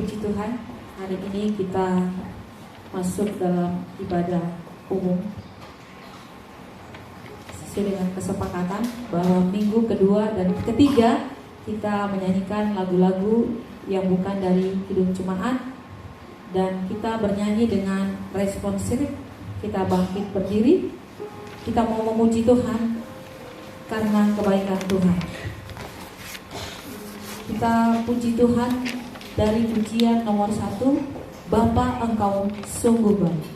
Puji Tuhan, hari ini kita masuk dalam ibadah umum sesuai dengan kesepakatan bahwa minggu kedua dan ketiga kita menyanyikan lagu-lagu yang bukan dari Kidung Jemaat, dan kita bernyanyi dengan responsif. Kita bangkit berdiri, kita mau memuji Tuhan karena kebaikan Tuhan. Kita puji Tuhan dari pujian nomor 1, Bapa Engkau sungguh baik.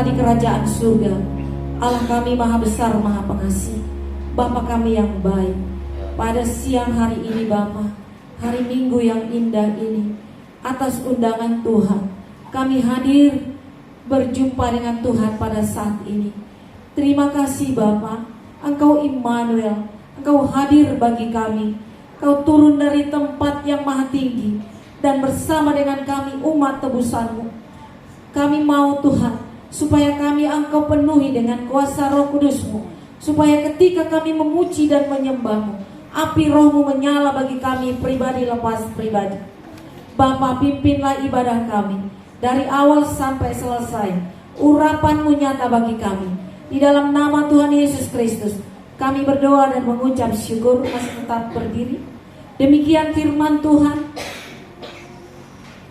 di kerajaan surga. Allah kami maha besar, maha pengasih, Bapa kami yang baik. Pada siang hari ini Bapa, hari Minggu yang indah ini, atas undangan Tuhan, kami hadir berjumpa dengan Tuhan pada saat ini. Terima kasih Bapa, Engkau Immanuel, Engkau hadir bagi kami. Engkau turun dari tempat yang maha tinggi dan bersama dengan kami umat tebusan-Mu. Kami mau Tuhan, supaya kami Engkau penuhi dengan kuasa Roh Kudus-Mu, supaya ketika kami memuji dan menyembah-Mu, api Roh-Mu menyala bagi kami pribadi lepas pribadi. Bapa, pimpinlah ibadah kami dari awal sampai selesai. Urapan-Mu nyata bagi kami. Di dalam nama Tuhan Yesus Kristus kami berdoa dan mengucap syukur. Masih tetap berdiri. Demikian firman Tuhan.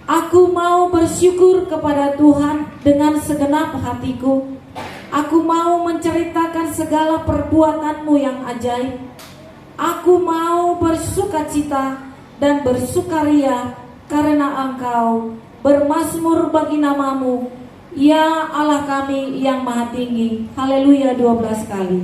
Aku mau bersyukur kepada Tuhan dengan segenap hatiku. Aku mau menceritakan segala perbuatan-Mu yang ajaib. Aku mau bersukacita dan bersukaria karena Engkau bermazmur bagi nama-Mu, ya Allah kami yang maha tinggi. Haleluya 12 kali.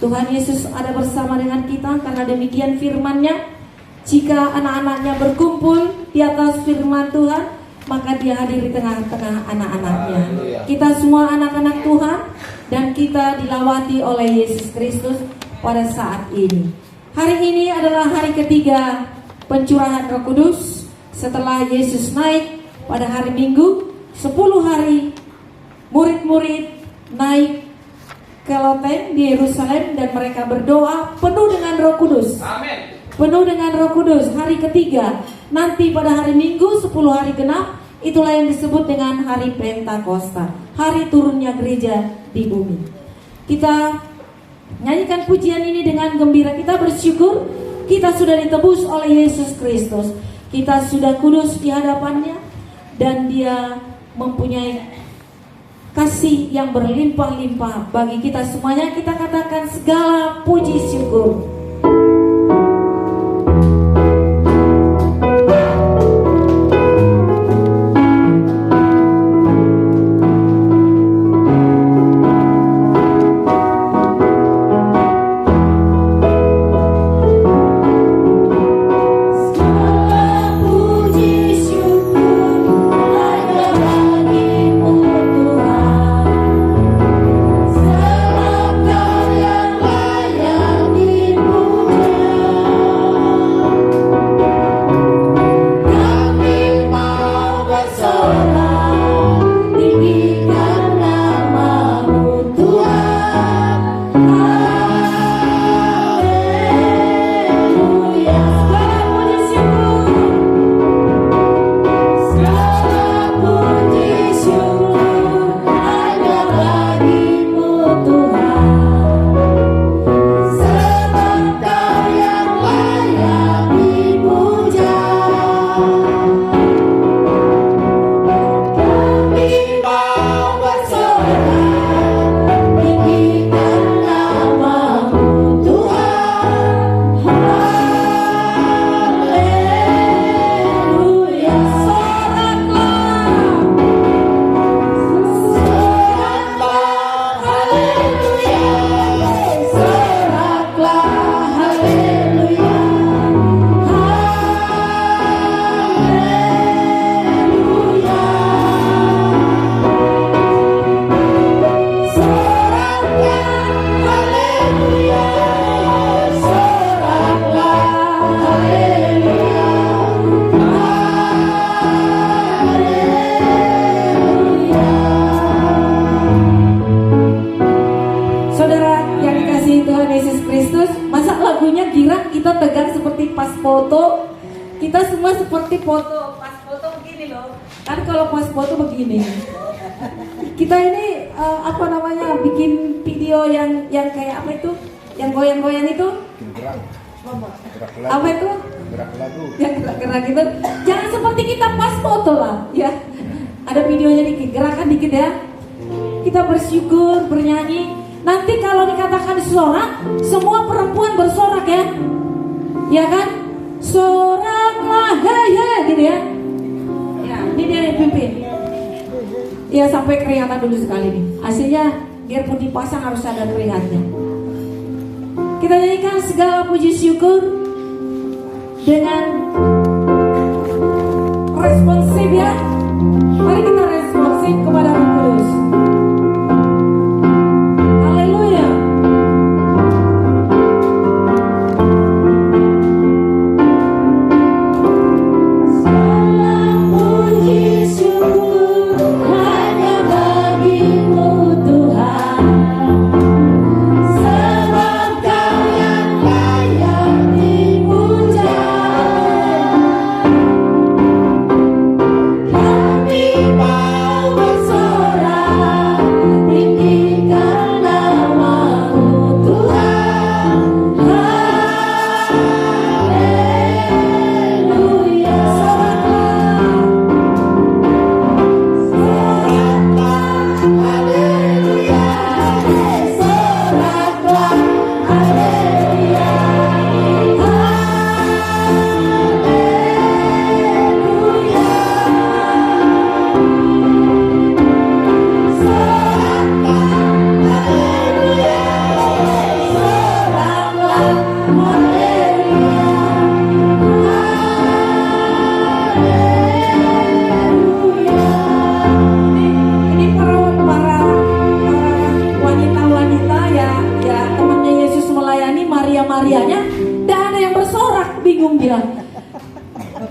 Tuhan Yesus ada bersama dengan kita karena demikian firman-Nya. Jika anak-anaknya berkumpul di atas firman Tuhan, maka Dia hadir di tengah-tengah anak-anaknya. Kita semua anak-anak Tuhan dan kita dilawati oleh Yesus Kristus pada saat ini. Hari ini adalah hari ketiga pencurahan Roh Kudus setelah Yesus naik pada hari Minggu. 10 hari murid-murid naik ke loteng di Yerusalem dan mereka berdoa penuh dengan Roh Kudus. Amin. Penuh dengan Roh Kudus. Hari ketiga, nanti pada hari Minggu 10 hari genap, itulah yang disebut dengan hari Pentakosta, hari turunnya gereja di bumi. Kita nyanyikan pujian ini dengan gembira. Kita bersyukur kita sudah ditebus oleh Yesus Kristus. Kita sudah kudus di hadapannya dan Dia mempunyai kasih yang berlimpah-limpah bagi kita semuanya. Kita katakan segala puji syukur. Sebab Kau yang layak foto, kita semua seperti foto. Pas foto begini loh. Kan kalau pas foto begini. Kita ini bikin video yang kayak apa itu? Yang goyang-goyang itu? Gerak lagu. Apa itu? Gerak lagu. Yang gerak-gerak itu. Jangan seperti kita pas foto lah, ya. Ada videonya dikit, gerakan dikit ya. Kita bersyukur, bernyanyi. Nanti kalau dikatakan sorak, semua perempuan bersorak ya. Ya kan? Soraklah, hei hei gitu ya. Ya, ini dia yang pimpin. Ya sampai kelihatan dulu sekali nih. Hasilnya biarpun dipasang harus ada terlihatnya. Kita nyanyikan segala puji syukur dengan responsif ya. Mari kita responsif kepada Roh Kudus. Haleluya. Segala puji syukur hanya bagimu Tuhan, sebab Kau yang layak dipuja. Kami mau bersorak, tinggikan nama-Mu Tuhan. Haleluya. Soraklah, haleluya. Ini para wanita-wanita ya temannya Yesus melayani Maria-Marianya, tidak ada yang bersorak, bingung dia.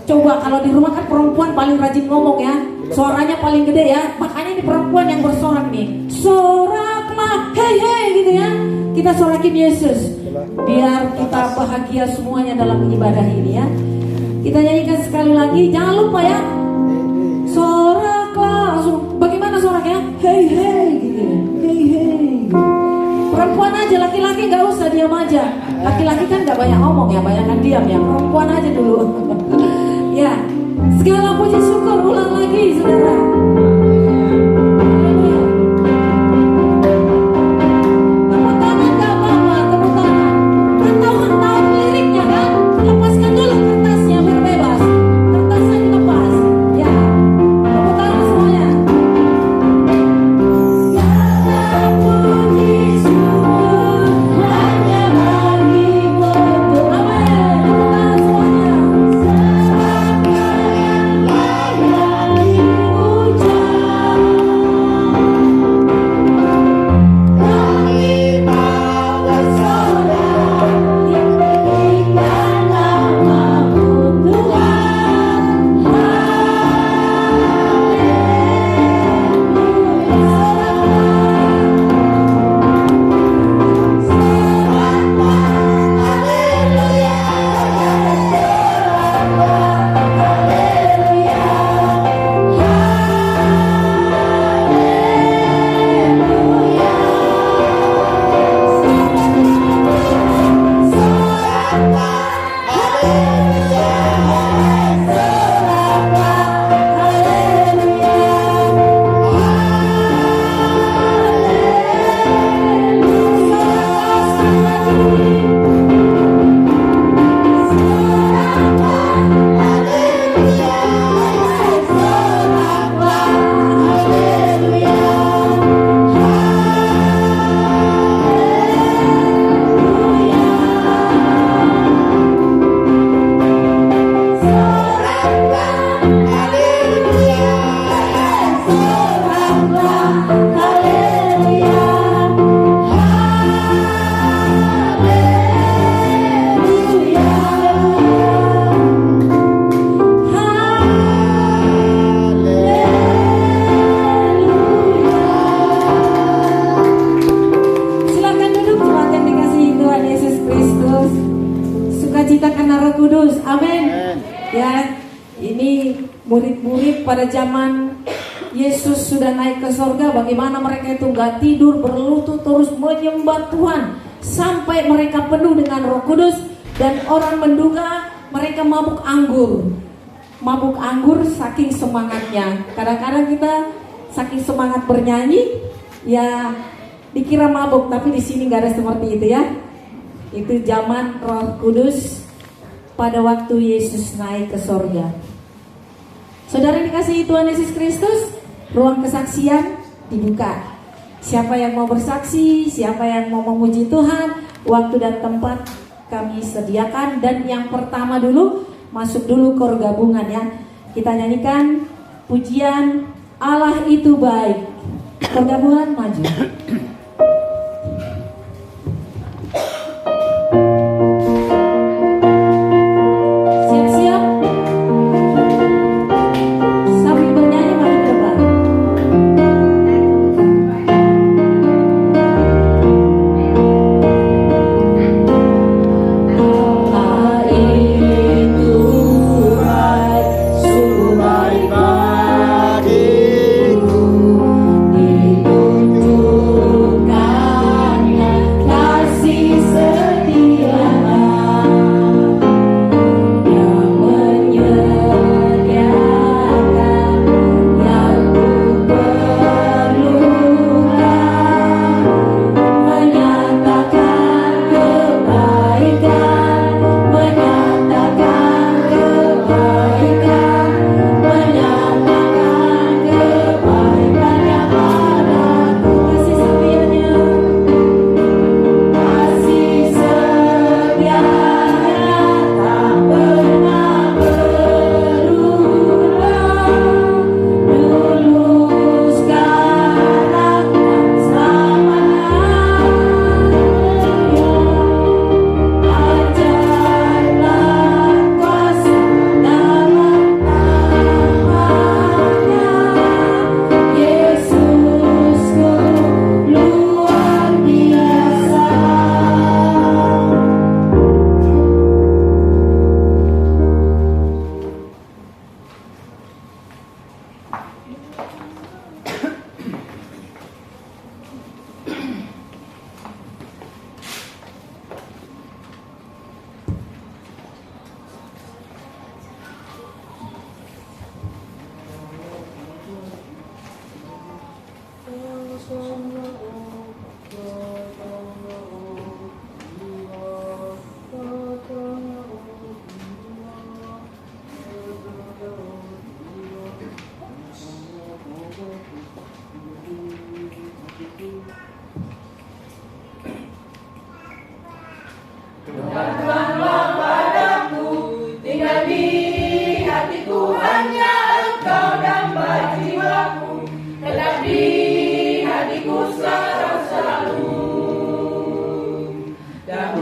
Coba kalau di rumah kan perempuan paling rajin ngomong ya, suaranya paling gede ya, makanya ini perempuan yang bersorak nih. Soraklah, hei hei gitu ya. Kita sorakin Yesus, biar kita bahagia semuanya dalam ibadah ini ya. Kita nyanyikan sekali lagi, jangan lupa ya. Soraklah, langsung bagaimana soraknya? Hei hei gitu ya. Hei hei. Perempuan aja, laki-laki nggak usah, diam aja. Laki-laki kan nggak banyak ngomong ya, banyak kan diam ya. Perempuan aja dulu. Ya, segala puji syukur, ulang lagi saudara. Tepuk tangan nggak apa-apa, tepuk tangan. Kan tahu liriknya kan? Lepaskan dulu kertasnya biar bebas. Kertasnya dilepas. Ya, tepuk tangan semuanya. Segala puji syukur hanya bagimu Tuhan. Amin. Tepuk tangan semuanya. Sebab Kau yang layak dipuja. Kudus. Amin. Amin. Ya, ini murid-murid pada zaman Yesus sudah naik ke sorga, bagaimana mereka itu gak tidur, berlutut terus menyembah Tuhan sampai mereka penuh dengan Roh Kudus. Dan orang menduga mereka mabuk anggur saking semangatnya. Kadang-kadang kita saking semangat bernyanyi ya dikira mabuk, tapi di sini gak ada seperti itu ya. Itu zaman Roh Kudus pada waktu Yesus naik ke sorga. Saudara dikasihi Tuhan Yesus Kristus, ruang kesaksian dibuka. Siapa yang mau bersaksi, siapa yang mau memuji Tuhan, waktu dan tempat kami sediakan. Dan yang pertama dulu, masuk dulu kor gabungan ya. Kita nyanyikan pujian Allah itu baik. Kor gabungan maju.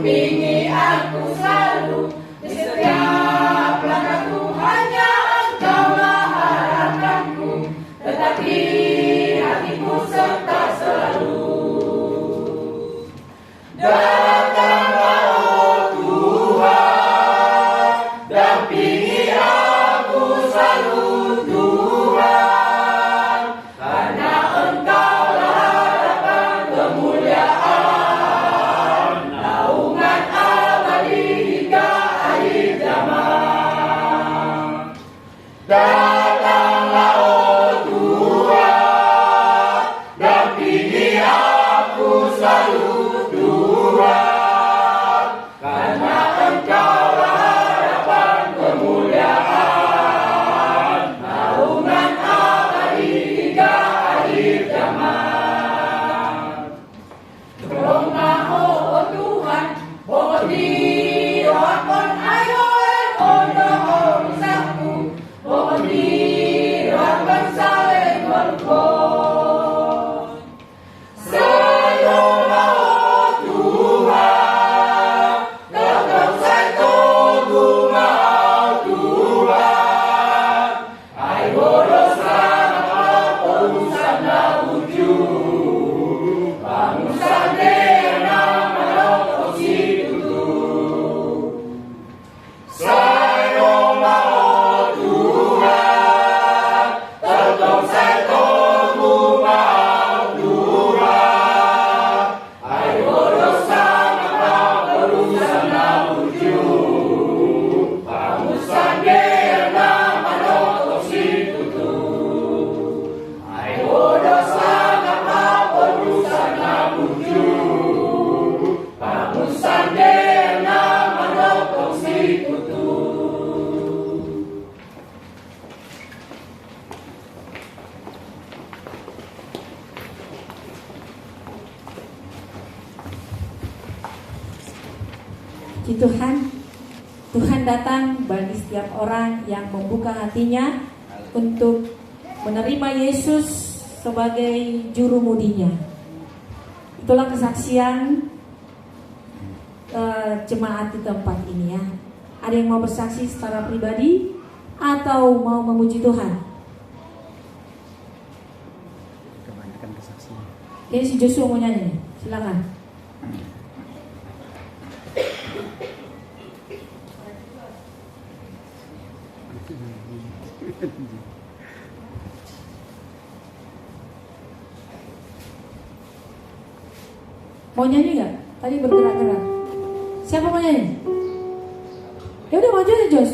Dampingi aku selalu Tuhan. Puji Tuhan, Tuhan datang bagi setiap orang yang membuka hatinya untuk menerima Yesus sebagai juru mudinya. Itulah kesaksian jemaat di tempat ini ya. Ada yang mau bersaksi secara pribadi atau mau memuji Tuhan? Kebanyakan kesaksian. Oke, si Joshua mau nyanyi nih. Silakan. Mau nyanyi nggak? Tadi bergerak-gerak. Siapa mau nyanyi? Ya udah maju aja Jos.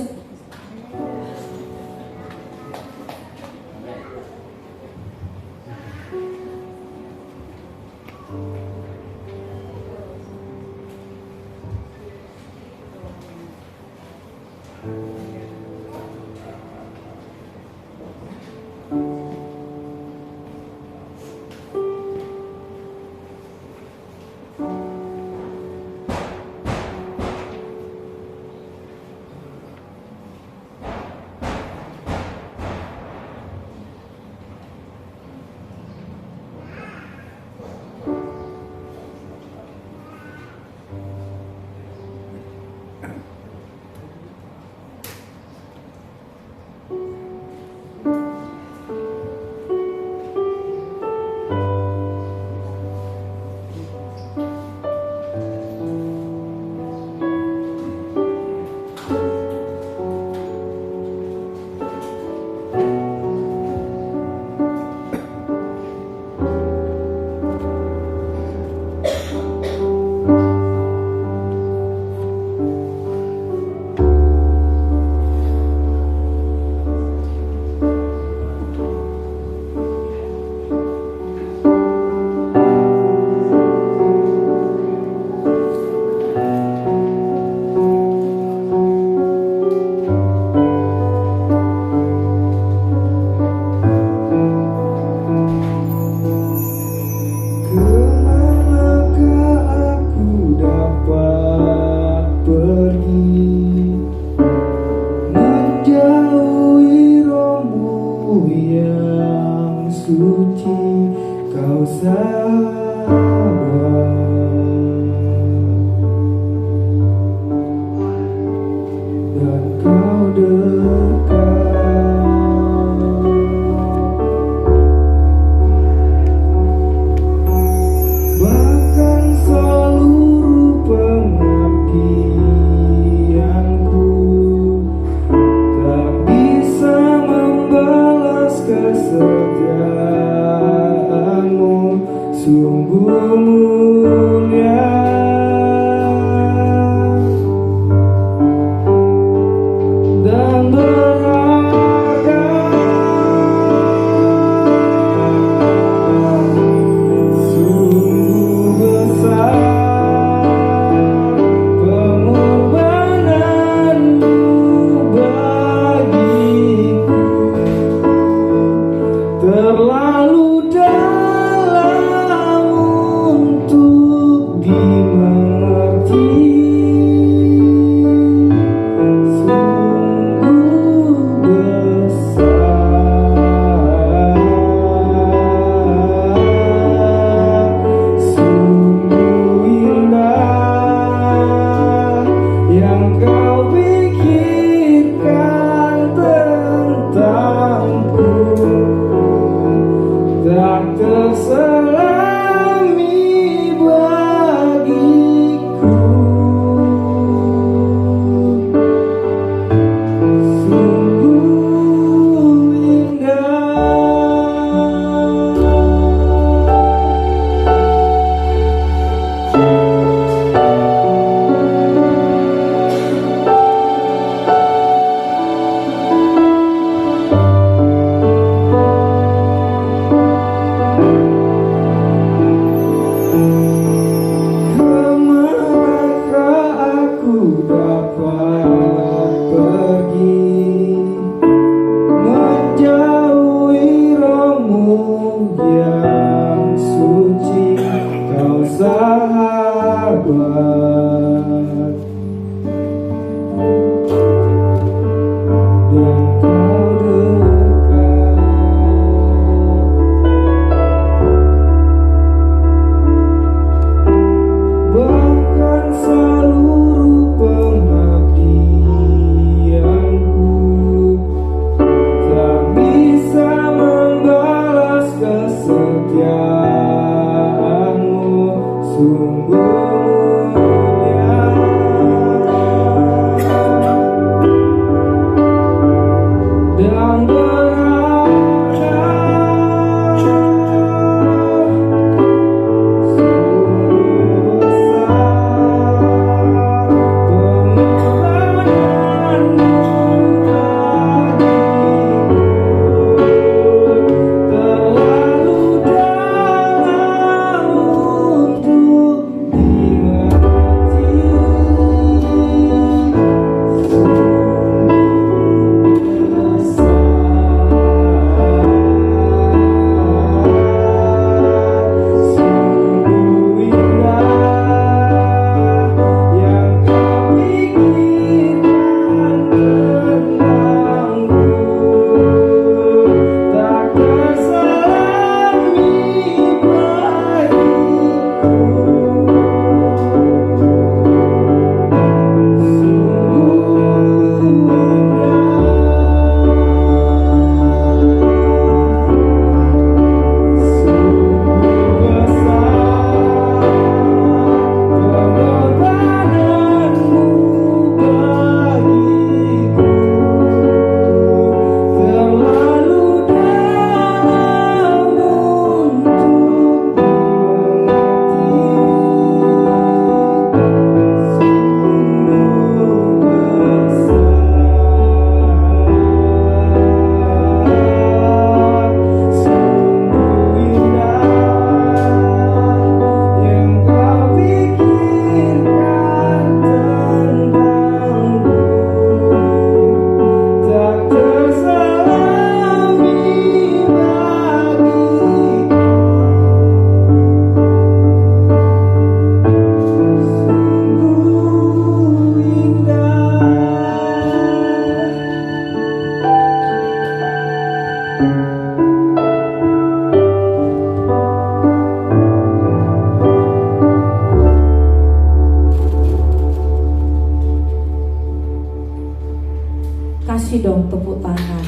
Kasih dong tepuk tangan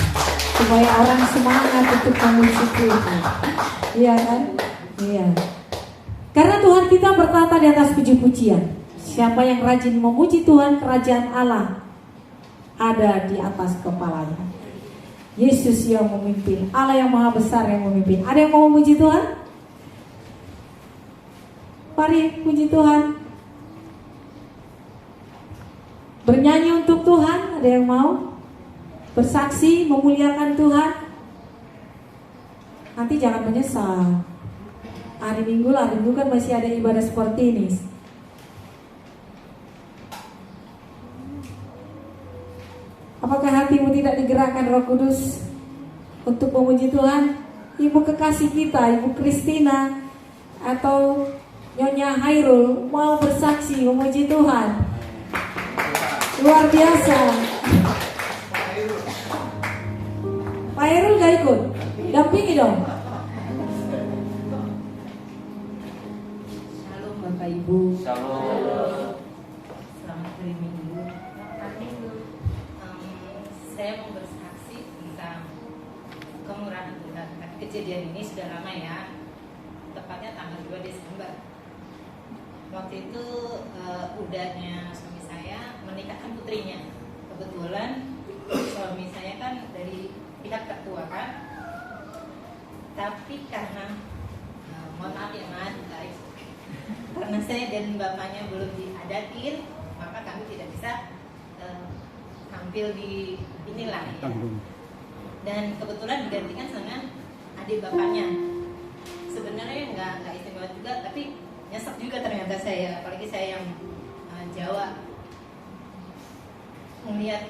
supaya orang semangat untuk memuji Tuhan. Iya kan? Iya. Karena Tuhan kita bertata di atas puji-pujian. Siapa yang rajin memuji Tuhan, kerajaan Allah ada di atas kepalanya. Yesus yang memimpin, Allah yang maha besar yang memimpin. Ada yang mau memuji Tuhan? Mari puji Tuhan. Bernyanyi untuk Tuhan, ada yang mau? Bersaksi, memuliakan Tuhan. Nanti jangan menyesal. Hari Minggu kan masih ada ibadah seperti ini. Apakah hatimu tidak digerakkan Roh Kudus untuk memuji Tuhan? Ibu kekasih kita, Ibu Kristina atau Nyonya Hairul mau bersaksi memuji Tuhan. Luar biasa. Pak Hairul gak ikut? Dampingi dong. Shalom Bapak Ibu. Shalom. Selamat hari Minggu. Saya mau bersaksi tentang kemurahan Tuhan. Tapi kejadian ini sudah lama ya. Tepatnya tanggal 2 Desember. Waktu itu udahnya suami saya menikahkan putrinya. Kebetulan suami saya kan dari pihak tertua kan. Tapi karena mohon maaf ya Mas, guys. Karena saya dan bapaknya belum diadatin, maka kami tidak bisa tampil di inilah ya. Dan kebetulan digantikan dengan adik bapaknya. Sebenarnya nggak istimewa juga, tapi nyesek juga ternyata saya, apalagi saya yang Jawa, melihat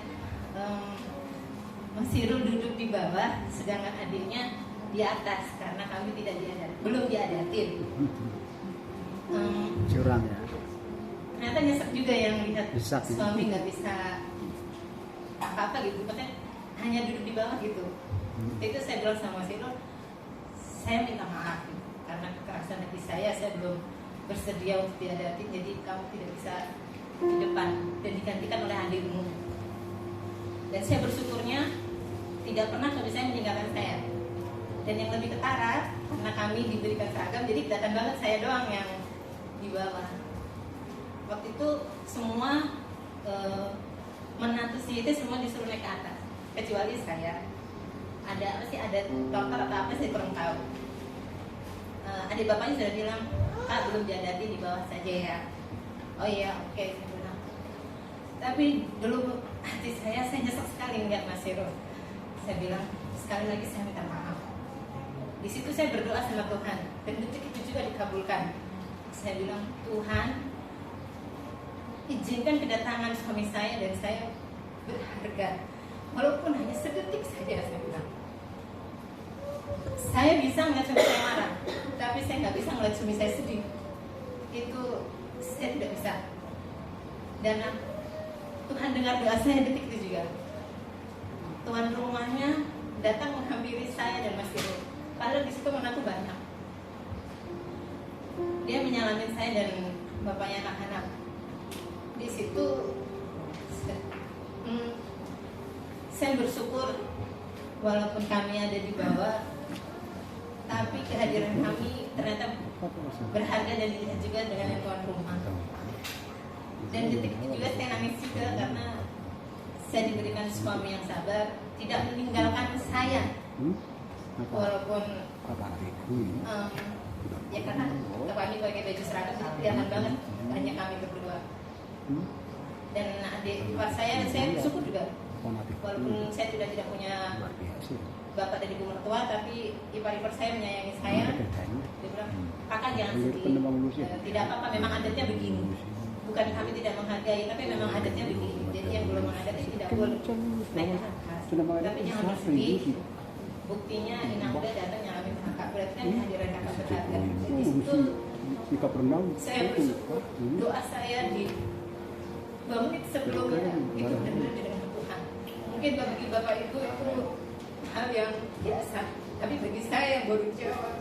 Mas Sirul duduk di bawah, sedangkan adiknya di atas karena kami belum diadatin. Curang ya. Ternyata nyesek juga yang lihat Nyesek, ya. suami nggak bisa apa-apa gitu, maksudnya hanya duduk di bawah gitu. Itu saya bilang sama Sirul, saya minta maaf gitu. Karena kekerasan hati saya belum bersedia untuk diadatin, jadi kamu tidak bisa di depan dan digantikan oleh adikmu. Dan saya bersyukurnya tidak pernah suami saya meninggalkan saya. Dan yang lebih ketara, karena kami diberikan seragam, jadi kelihatan banget saya doang yang di itu semua menantu si itu semua disuruh naik ke atas, kecuali saya. Ada dokter atau apa saya kurang tahu. Adik bapaknya sudah bilang, Kak belum diadati, di bawah saja ya. Oh iya, oke, saya bilang. Tapi dulu hati saya nyesek sekali melihat Mas Hero. Saya bilang, sekali lagi saya minta maaf. Di situ saya berdoa sama Tuhan, dan detik itu juga dikabulkan. Saya bilang, Tuhan, izinkan kedatangan suami saya dan saya berharga, walaupun hanya sedetik saja. Saya bilang, saya bisa melihat suami saya marah, tapi saya nggak bisa melihat suami saya sedih. Itu saya tidak bisa. Dan Tuhan dengar doa saya detik itu juga. Tuan rumahnya datang menghampiri saya dan Mas Hiro. Padahal di situ menantu banyak. Dia menyalamin saya dan bapaknya anak-anak. Di situ saya bersyukur walaupun kami ada di bawah, tapi kehadiran kami ternyata berharga dan dilihat juga dengan yang tuan rumah. Dan detik itu juga saya nangis juga karena saya diberikan suami yang sabar, tidak meninggalkan saya walaupun ya karena kami pakai baju seragam kelihatan banget hanya kami berdua. Dan adik ipar saya bersyukur juga walaupun saya tidak punya bapak dan ibu mertua, tapi ipar-ipar saya menyayangi saya. Dia bilang, kakak jangan sedih, tidak apa-apa, memang adatnya begini. Bukan kami tidak menghargai, tapi memang adatnya begini. Jadi yang belum mengadati tidak boleh naik ke atas. Tapi jangan bersedih. Buktinya Inang udah datang nyalamin kakak, berarti kan kehadiran kakak berharga. Jadi itu saya bersyukur, doa saya di 2 menit sebelumnya itu benar dengan Tuhan. Mungkin bagi bapak ibu itu hal yang biasa, tapi bagi saya yang baru jawab,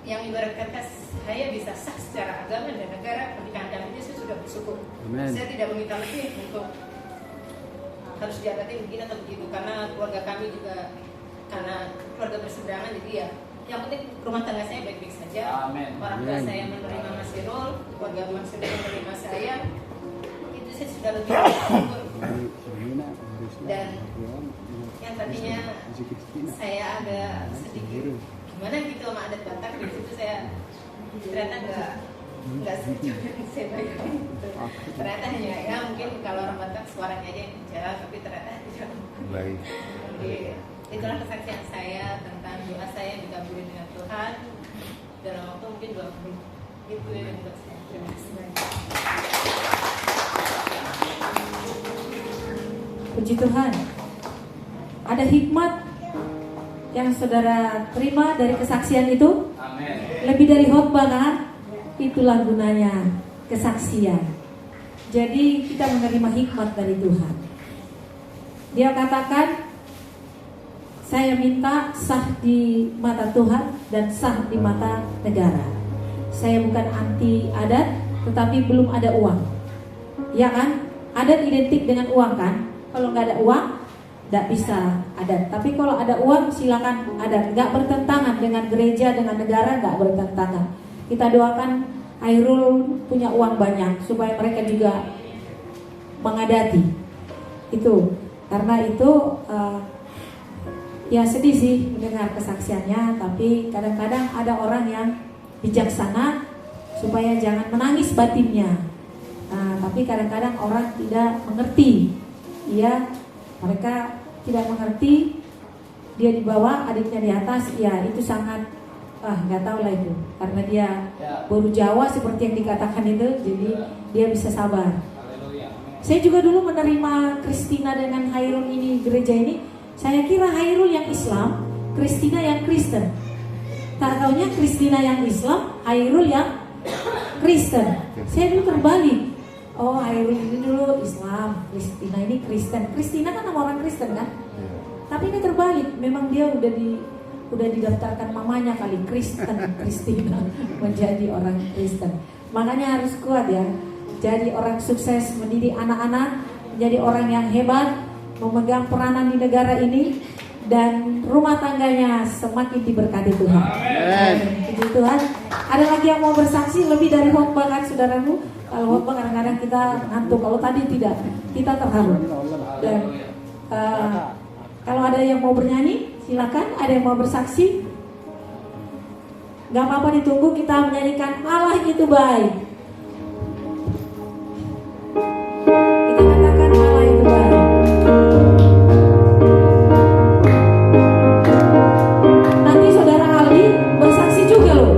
yang ibarat kata saya bisa sah secara agama dan negara pernikahan kami, saya sudah bersyukur. Amen. Saya tidak meminta lebih untuk harus diadati begini atau begitu, karena keluarga kami juga karena keluarga berseberangan, jadi ya yang penting rumah tangga saya baik-baik saja. Amen. Orang tua saya menerima Mas Irul, keluarga Mas Irul menerima saya, itu saya sudah lebih bersyukur. Dan yang tadinya saya agak sedikit gimana gitu sama adat Batak, di situ saya ternyata nggak setuju yang saya bayangin gitu. Ternyata hanya ya mungkin kalau orang Batak suaranya aja yang bicara, tapi ternyata tidak. Baik. Jadi itulah kesaksian saya tentang doa saya yang dikabulin dengan Tuhan dalam waktu mungkin 20 itu yang buat saya. Terima kasih banyak. Puji Tuhan. Ada hikmat yang saudara terima dari kesaksian itu? Amin. Lebih dari khotbah kan? Itulah gunanya kesaksian. Jadi kita menerima hikmat dari Tuhan. Dia katakan, saya minta sah di mata Tuhan dan sah di mata negara. Saya bukan anti adat, tetapi belum ada uang. Ya kan? Adat identik dengan uang kan? Kalau nggak ada uang, nggak bisa adat. Tapi kalau ada uang, silakan adat. Nggak bertentangan dengan gereja, dengan negara, nggak bertentangan. Kita doakan Hairul punya uang banyak supaya mereka juga mengadati. Itu karena itu ya sedih sih mendengar kesaksiannya. Tapi kadang-kadang ada orang yang bijaksana supaya jangan menangis batinnya. Tapi kadang-kadang orang tidak mengerti. Iya, mereka tidak mengerti, dia di bawah, adiknya di atas. Ya itu sangat nggak tahu lah itu, karena dia baru Jawa seperti yang dikatakan itu, jadi dia bisa sabar. Saya juga dulu menerima Christina dengan Hairul ini, gereja ini, saya kira Hairul yang Islam, Christina yang Kristen. Tak taunya Christina yang Islam, Hairul yang Kristen. Saya dulu terbalik. Oh, Hairul ini dulu Islam, Christina ini Kristen. Christina kan nama orang Kristen kan? Tapi ini terbalik. Memang dia udah didaftarkan mamanya kali Kristen, Christina menjadi orang Kristen. Makanya harus kuat ya. Jadi orang sukses, mendidik anak-anak, menjadi orang yang hebat, memegang peranan di negara ini, dan rumah tangganya semakin diberkati Tuhan. Amin. Puji Tuhan. Ada lagi yang mau bersaksi lebih dari khotbah kan saudaraku? Kalau khotbah kadang-kadang kita ngantuk, kalau tadi tidak, kita terharu. Dan kalau ada yang mau bernyanyi, silakan. Ada yang mau bersaksi? Gak apa-apa, ditunggu, kita menyanyikan Allah itu baik. Kita katakan Allah itu baik. Nanti saudara Aldi bersaksi juga loh.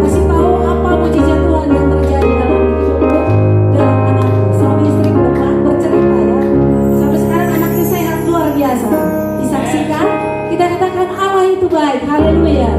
Kasih tahu apa mujizat Tuhan yang terjadi dalam hidupku, dalam anak suami istri ke depan, bercerita ya. Sampai sekarang anaknya sehat luar biasa. Disaksikan, kita katakan Allah itu baik. Haleluya.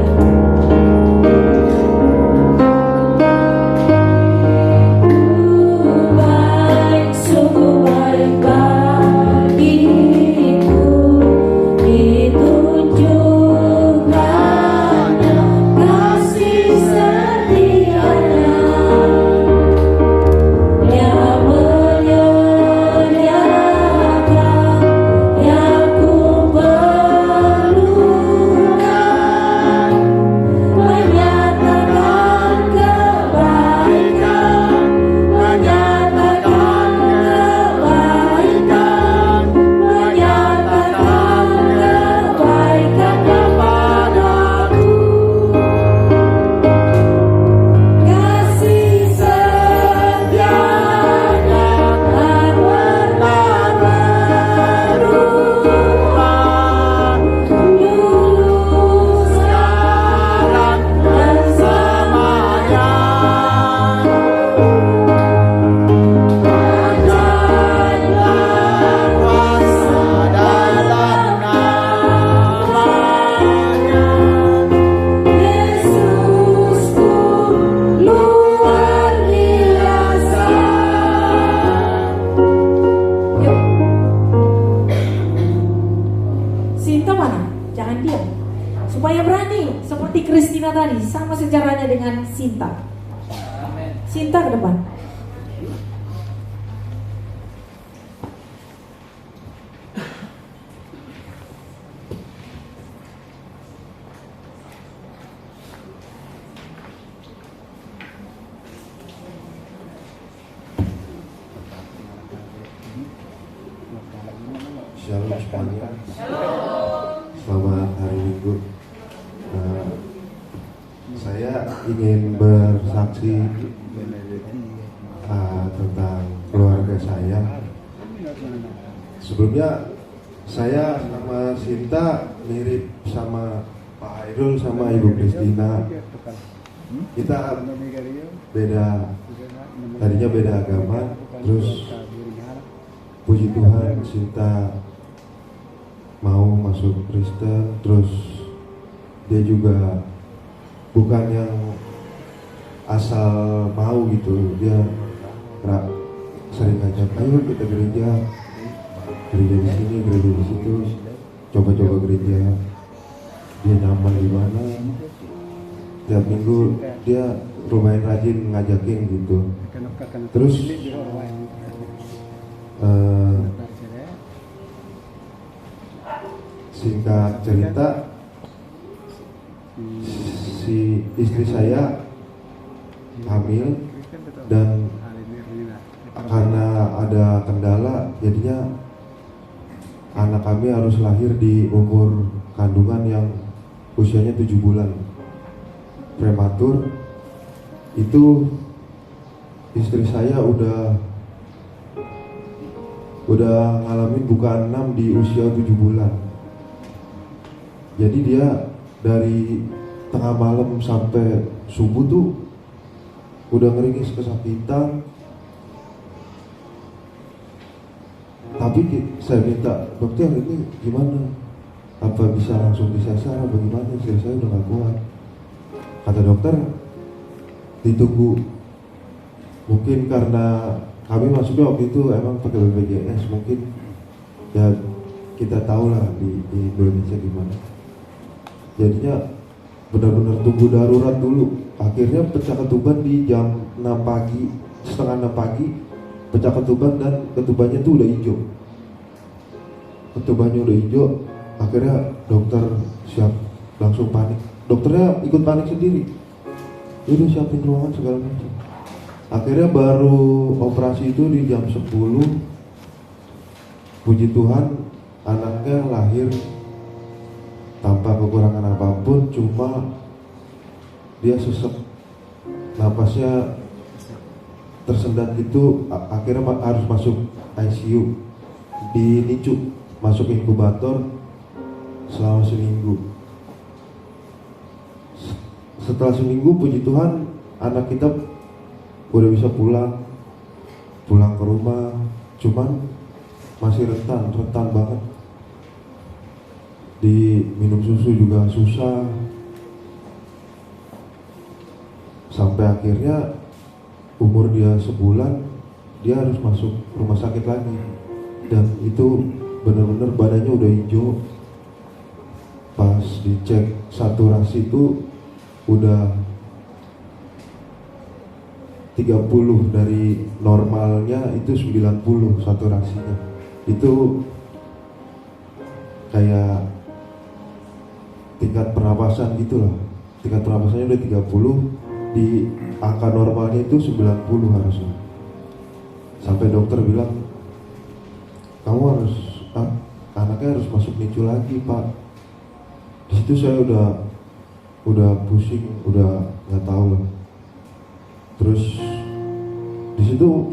Sinta ke depan. Shalom sekalian. Selamat hari Minggu. Saya ingin bersaksi tentang keluarga saya. Sebelumnya saya sama Sinta mirip sama Pak Hairul sama Ibu Kristina. Kita beda, tadinya beda agama, terus puji Tuhan Sinta mau masuk Kristen, terus dia juga bukan yang asal mau gitu, dia sering ngajak, ayo kita gereja di sini, gereja di situ, coba-coba gereja, dia nyaman di mana, tiap minggu dia lumayan rajin ngajakin gitu. Terus singkat cerita, si istri saya hamil dan karena ada kendala jadinya anak kami harus lahir di umur kandungan yang usianya 7 bulan prematur. Itu istri saya udah ngalamin buka 6 di usia 7 bulan. Jadi dia dari tengah malam sampai subuh tuh udah ngeringis kesakitan. Tapi saya minta, dokter ini gimana? Apa bisa langsung disesar apa gimana? Istri saya udah gak kuat. Kata dokter, ditunggu. Mungkin karena kami masuknya waktu itu emang pakai BPJS, mungkin ya kita tahu lah di Indonesia gimana. Jadinya benar-benar tunggu darurat dulu. Akhirnya pecah ketuban di jam 6 pagi, setengah 6 pagi, pecah ketuban dan ketubannya tuh udah hijau. Ketubannya udah hijau, akhirnya dokter siap langsung panik. Dokternya ikut panik sendiri. udah siapin ruangan segala macam. Akhirnya baru operasi itu di jam 10. Puji Tuhan anaknya lahir tanpa kekurangan apapun, cuma dia sesek, napasnya tersendat gitu, akhirnya harus masuk ICU, di NICU, masuk inkubator selama seminggu. Setelah seminggu, puji Tuhan, anak kita udah bisa pulang ke rumah, cuman masih rentan banget. Diminum susu juga susah. Sampai akhirnya umur dia sebulan, dia harus masuk rumah sakit lagi. Dan itu benar-benar badannya udah hijau. Pas dicek saturasi itu udah 30, dari normalnya itu 90 saturasinya. Itu kayak tingkat pernapasan gitu lah. Tingkat pernapasannya udah 30, di angka normalnya itu 90 harusnya. Sampai dokter bilang, kamu harus, anaknya harus masuk NICU lagi, Pak. Di situ saya udah pusing, udah nggak tahu lah. Terus di situ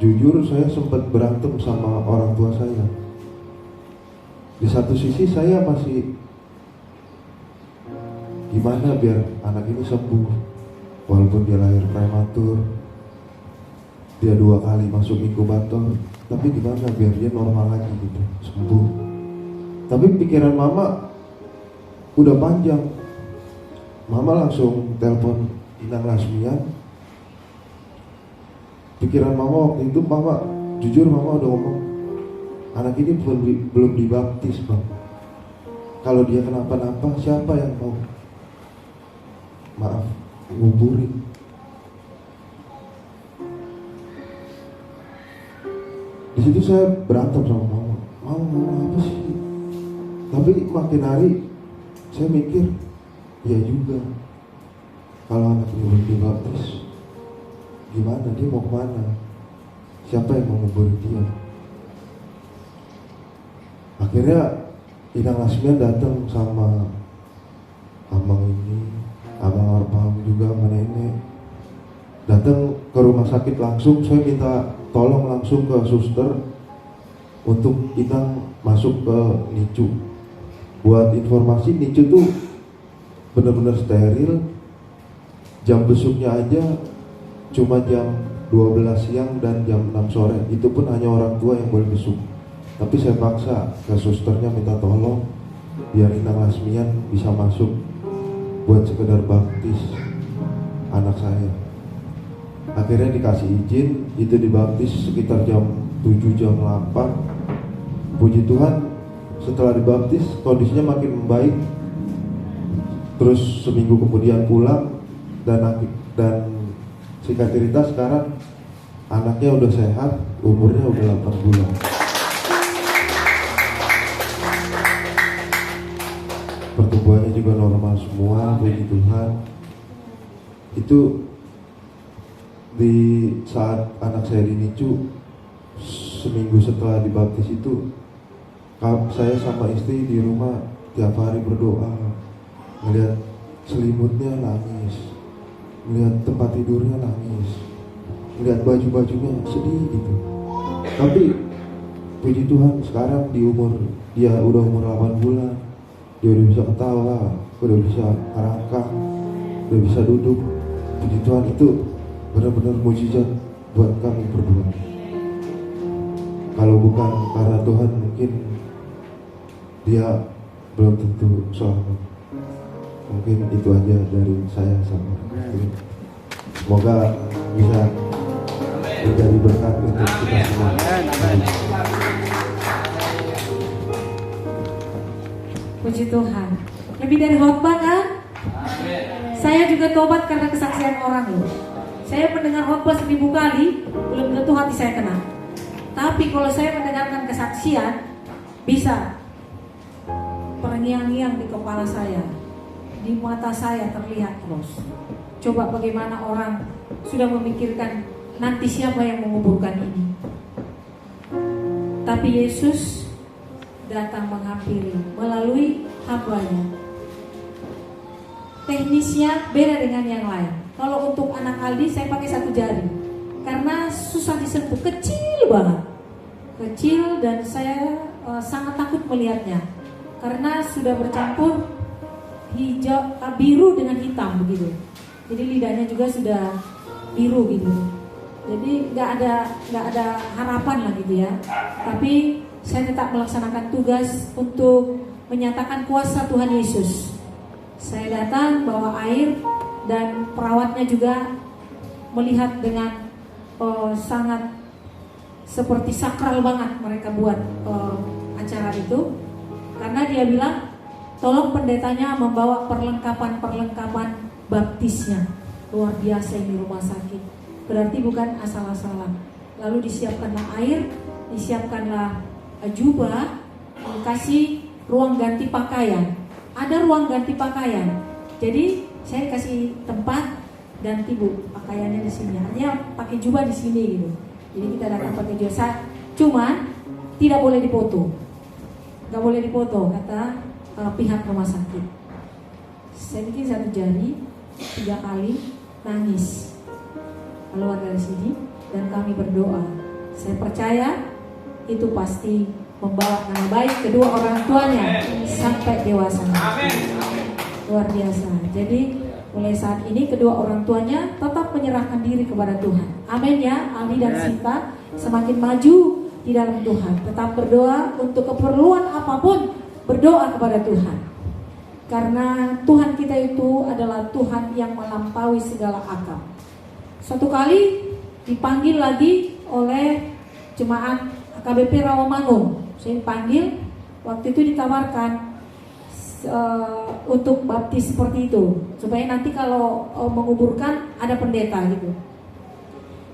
jujur saya sempat berantem sama orang tua saya. Di satu sisi saya masih gimana biar anak ini sembuh, walaupun dia lahir prematur, dia 2 kali masuk inkubator, tapi gimana biar dia normal lagi gitu, sembuh. Tapi pikiran mama udah panjang. Mama langsung telepon Inang Lasmian. Pikiran mama waktu itu, jujur mama udah ngomong, anak ini belum dibaptis, Bang. Kalau dia kenapa-napa, siapa yang mau nguburin? Di situ saya berantem sama mama. Mama apa sih? Tapi makin hari saya mikir, ya juga, kalau anak ini belum dibaptis, gimana, dia mau kemana? Siapa yang mau nguburin dia? Akhirnya Inang Lasmian datang sama abang Arpam juga sama nenek, datang ke rumah sakit langsung. Saya minta tolong langsung ke suster untuk Inang masuk ke NICU. Buat informasi, NICU tuh benar-benar steril. Jam besuknya aja cuma jam 12 siang dan jam 6 sore. Itu pun hanya orang tua yang boleh besuk. Tapi saya paksa ke susternya minta tolong biar Inang Lasmian bisa masuk buat sekedar baptis anak saya. Akhirnya dikasih izin, itu dibaptis sekitar jam 7, jam 8. Puji Tuhan, setelah dibaptis kondisinya makin membaik. Terus seminggu kemudian pulang, dan singkat cerita sekarang anaknya udah sehat, umurnya udah 8 bulan. Pertumbuhannya juga normal semua, puji Tuhan. Itu di saat anak saya di NICU, seminggu setelah dibaptis itu, saya sama istri di rumah tiap hari berdoa, melihat selimutnya nangis, melihat tempat tidurnya nangis, melihat baju-bajunya sedih gitu. Tapi puji Tuhan sekarang dia udah umur 8 bulan, dia udah bisa ketawa, udah bisa ngerangkak, udah bisa duduk. Puji Tuhan, itu benar-benar mujizat buat kami berdua. Kalau bukan karena Tuhan, mungkin dia belum tentu selamat. Mungkin itu aja dari saya sama istri. Semoga bisa menjadi berkat untuk kita semua. Puji Tuhan. Lebih dari khotbah kan? Saya juga tobat karena kesaksian orang loh. Saya mendengar khotbah 1000 kali, belum tentu hati saya kena. Tapi kalau saya mendengarkan kesaksian, bisa terngiang-ngiang di kepala saya. di mata saya terlihat terus. Coba bagaimana orang sudah memikirkan nanti siapa yang menguburkan ini. Tapi Yesus datang menghampiri melalui hambanya. Teknisnya beda dengan yang lain. Kalau untuk anak Aldi saya pakai satu jari karena susah disentuh, kecil banget, kecil, dan saya sangat takut melihatnya karena sudah bercampur hijau, biru dengan hitam begitu. Jadi lidahnya juga sudah biru gitu. Jadi nggak ada harapan lah gitu ya. Tapi saya tetap melaksanakan tugas untuk menyatakan kuasa Tuhan Yesus. Saya datang bawa air dan perawatnya juga melihat dengan sangat seperti sakral banget mereka buat acara itu. Karena dia bilang tolong pendetanya membawa perlengkapan baptisnya. Luar biasa ini rumah sakit. Berarti bukan asal-asalan. Lalu disiapkanlah air, disiapkanlah jubah, dikasih ruang ganti pakaian. Ada ruang ganti pakaian. Jadi saya kasih tempat ganti bu pakaiannya di sini. Hanya pakai jubah di sini gitu. Jadi kita datang pakai jubah. Cuman tidak boleh dipoto. Gak boleh dipoto kata pihak rumah sakit. Saya bikin satu jari 3 kali nangis keluar dari sini dan kami berdoa. Saya percaya itu pasti membawa nama baik kedua orang tuanya sampai dewasa. Luar biasa. Jadi mulai saat ini kedua orang tuanya tetap menyerahkan diri kepada Tuhan. Amin ya. Aldi dan Sinta semakin maju di dalam Tuhan. Tetap berdoa untuk keperluan apapun, berdoa kepada Tuhan. Karena Tuhan kita itu adalah Tuhan yang melampaui segala akal. Suatu kali dipanggil lagi oleh jemaat AKBP Rawamangun. Saya dipanggil, waktu itu ditawarkan untuk baptis seperti itu, supaya nanti kalau menguburkan ada pendeta gitu.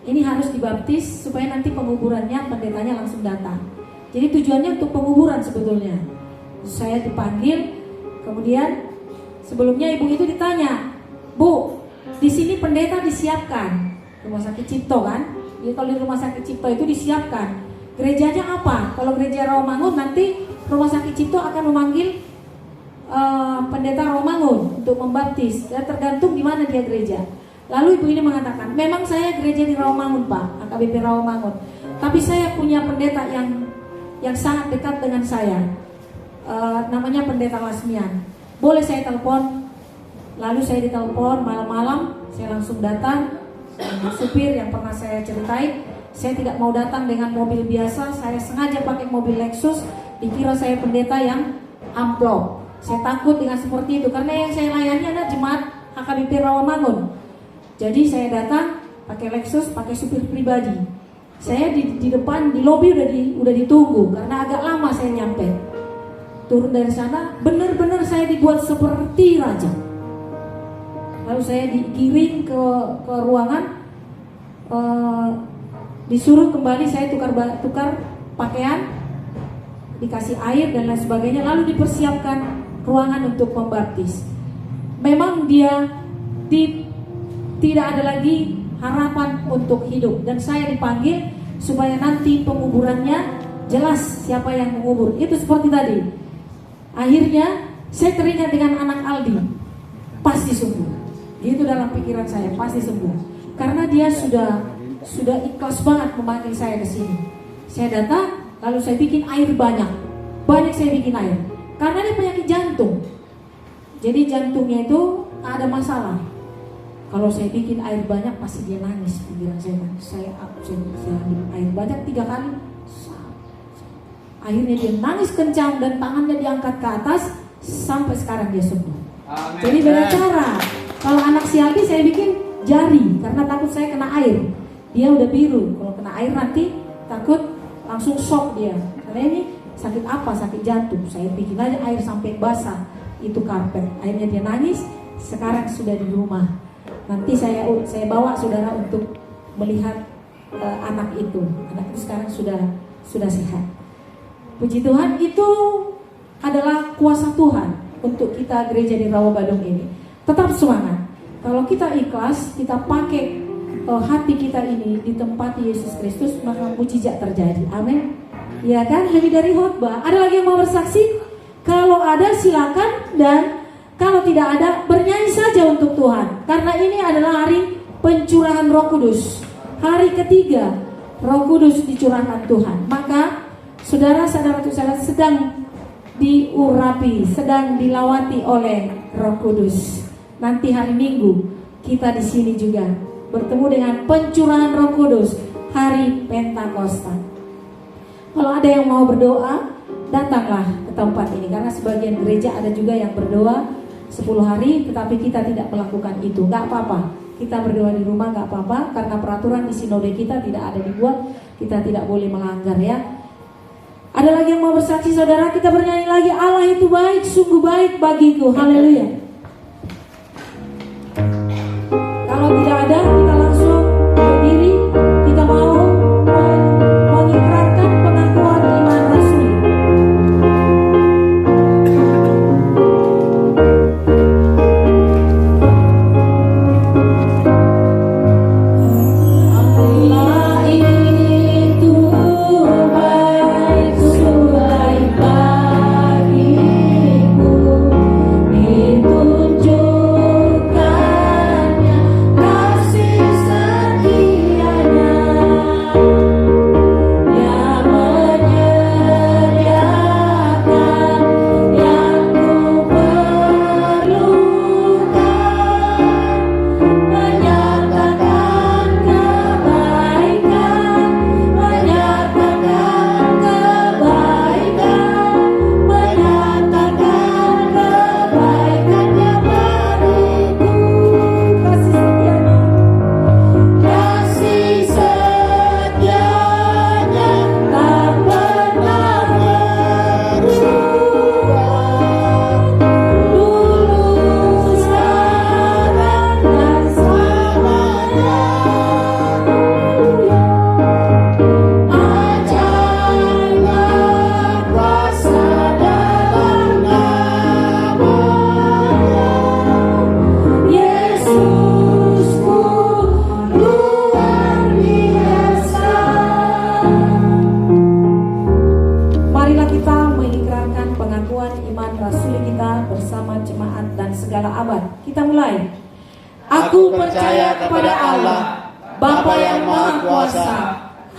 Ini harus dibaptis supaya nanti penguburannya pendetanya langsung datang. Jadi tujuannya untuk penguburan sebetulnya. Saya dipanggil, kemudian sebelumnya ibu itu ditanya, Bu, di sini pendeta disiapkan, rumah sakit Cipto kan? Jadi kalau di rumah sakit Cipto itu disiapkan. Gerejanya apa? Kalau gereja Rawamangun nanti rumah sakit Cipto akan memanggil pendeta Rawamangun untuk membaptis. Dan tergantung di mana dia gereja. Lalu ibu ini mengatakan, memang saya gereja di Rawamangun Pak, AKBP Rawamangun. Tapi saya punya pendeta yang sangat dekat dengan saya. Namanya pendeta Lasmian. Boleh saya telepon? Lalu saya ditelepon malam-malam, saya langsung datang. Supir yang pernah saya ceritain. Saya tidak mau datang dengan mobil biasa, saya sengaja pakai mobil Lexus, dikira saya pendeta yang amplop. Saya takut dengan seperti itu, karena yang saya layani adalah jemaat AKBP Rawamangun. Jadi saya datang pakai Lexus, pakai supir pribadi. Saya di depan, di lobi udah ditunggu, karena agak lama saya nyampe. Turun dari sana, benar-benar saya dibuat seperti raja. Lalu saya digiring ke ruangan, disuruh kembali, saya tukar pakaian, dikasih air dan lain sebagainya, lalu dipersiapkan ruangan untuk membaptis. Memang dia tidak ada lagi harapan untuk hidup, dan saya dipanggil supaya nanti penguburannya jelas siapa yang mengubur. Itu seperti tadi. Akhirnya saya teringat dengan anak Aldi, pasti sembuh. Gitu dalam pikiran saya, pasti sembuh. Karena dia sudah ikhlas banget memanggil saya ke sini. Saya datang, lalu saya bikin air banyak saya bikin air. Karena dia penyakit jantung. Jadi jantungnya itu ada masalah. Kalau saya bikin air banyak pasti dia nangis. Pikiran saya bikin air banyak 3 kali. Akhirnya dia nangis kencang dan tangannya diangkat ke atas, sampai sekarang dia sembuh. Amen. Jadi beda cara. Kalau anak si Aldi saya bikin jari karena takut saya kena air. Dia udah biru, kalau kena air nanti takut langsung shock dia. Karena ini sakit apa? Sakit jantung. Saya bikin aja air sampai basah itu karpet. Akhirnya dia nangis. Sekarang sudah di rumah. Nanti saya bawa saudara untuk melihat anak itu. Anak itu sekarang sudah sehat. Puji Tuhan, itu adalah kuasa Tuhan. untuk kita gereja di Rawabadung ini. Tetap semangat. Kalau kita ikhlas, kita pakai hati kita ini ditempati Yesus Kristus, maka mujizat terjadi. Amin. Ya kan, lebih dari khotbah. Ada lagi yang mau bersaksi? Kalau ada silakan, dan kalau tidak ada bernyanyi saja untuk Tuhan. Karena ini adalah hari pencurahan Roh Kudus. Hari ketiga Roh Kudus dicurahkan Tuhan. Maka saudara-saudara sedang diurapi, sedang dilawati oleh Roh Kudus. Nanti hari Minggu kita di sini juga bertemu dengan pencurahan Roh Kudus, hari Pentakosta. Kalau ada yang mau berdoa, datanglah ke tempat ini, karena sebagian gereja ada juga yang berdoa 10 hari, tetapi kita tidak melakukan itu. Gak apa-apa, kita berdoa di rumah gak apa-apa, karena peraturan di sinode kita tidak ada dibuat, kita tidak boleh melanggar ya. Ada lagi yang mau bersaksi saudara? Kita bernyanyi lagi, Allah itu baik, sungguh baik bagiku. Haleluya. Kalau tidak ada, kita langsung berdiri. Kita mau mengikrarkan pengakuan iman rasuli. Allah itu baik, sungguh baik bagiku. Ditunjukkannya kasih setianya, yang menyediakan yang ku perlukan, menyatakan kebaikan, menyatakan kebaikan, menyatakan kebaikannya bagiku. Kasih setianya tak pernah berubah, dulu, sekarang, dan selamanya. Ajarlah kuasa dalam namanya, Yesusku luar biasa. Marilah kita mengikrarkan pengakuan iman rasuli kita bersama jemaat dan segala abad. Kita mulai. Aku percaya kepada Allah, Bapa yang Maha Kuasa,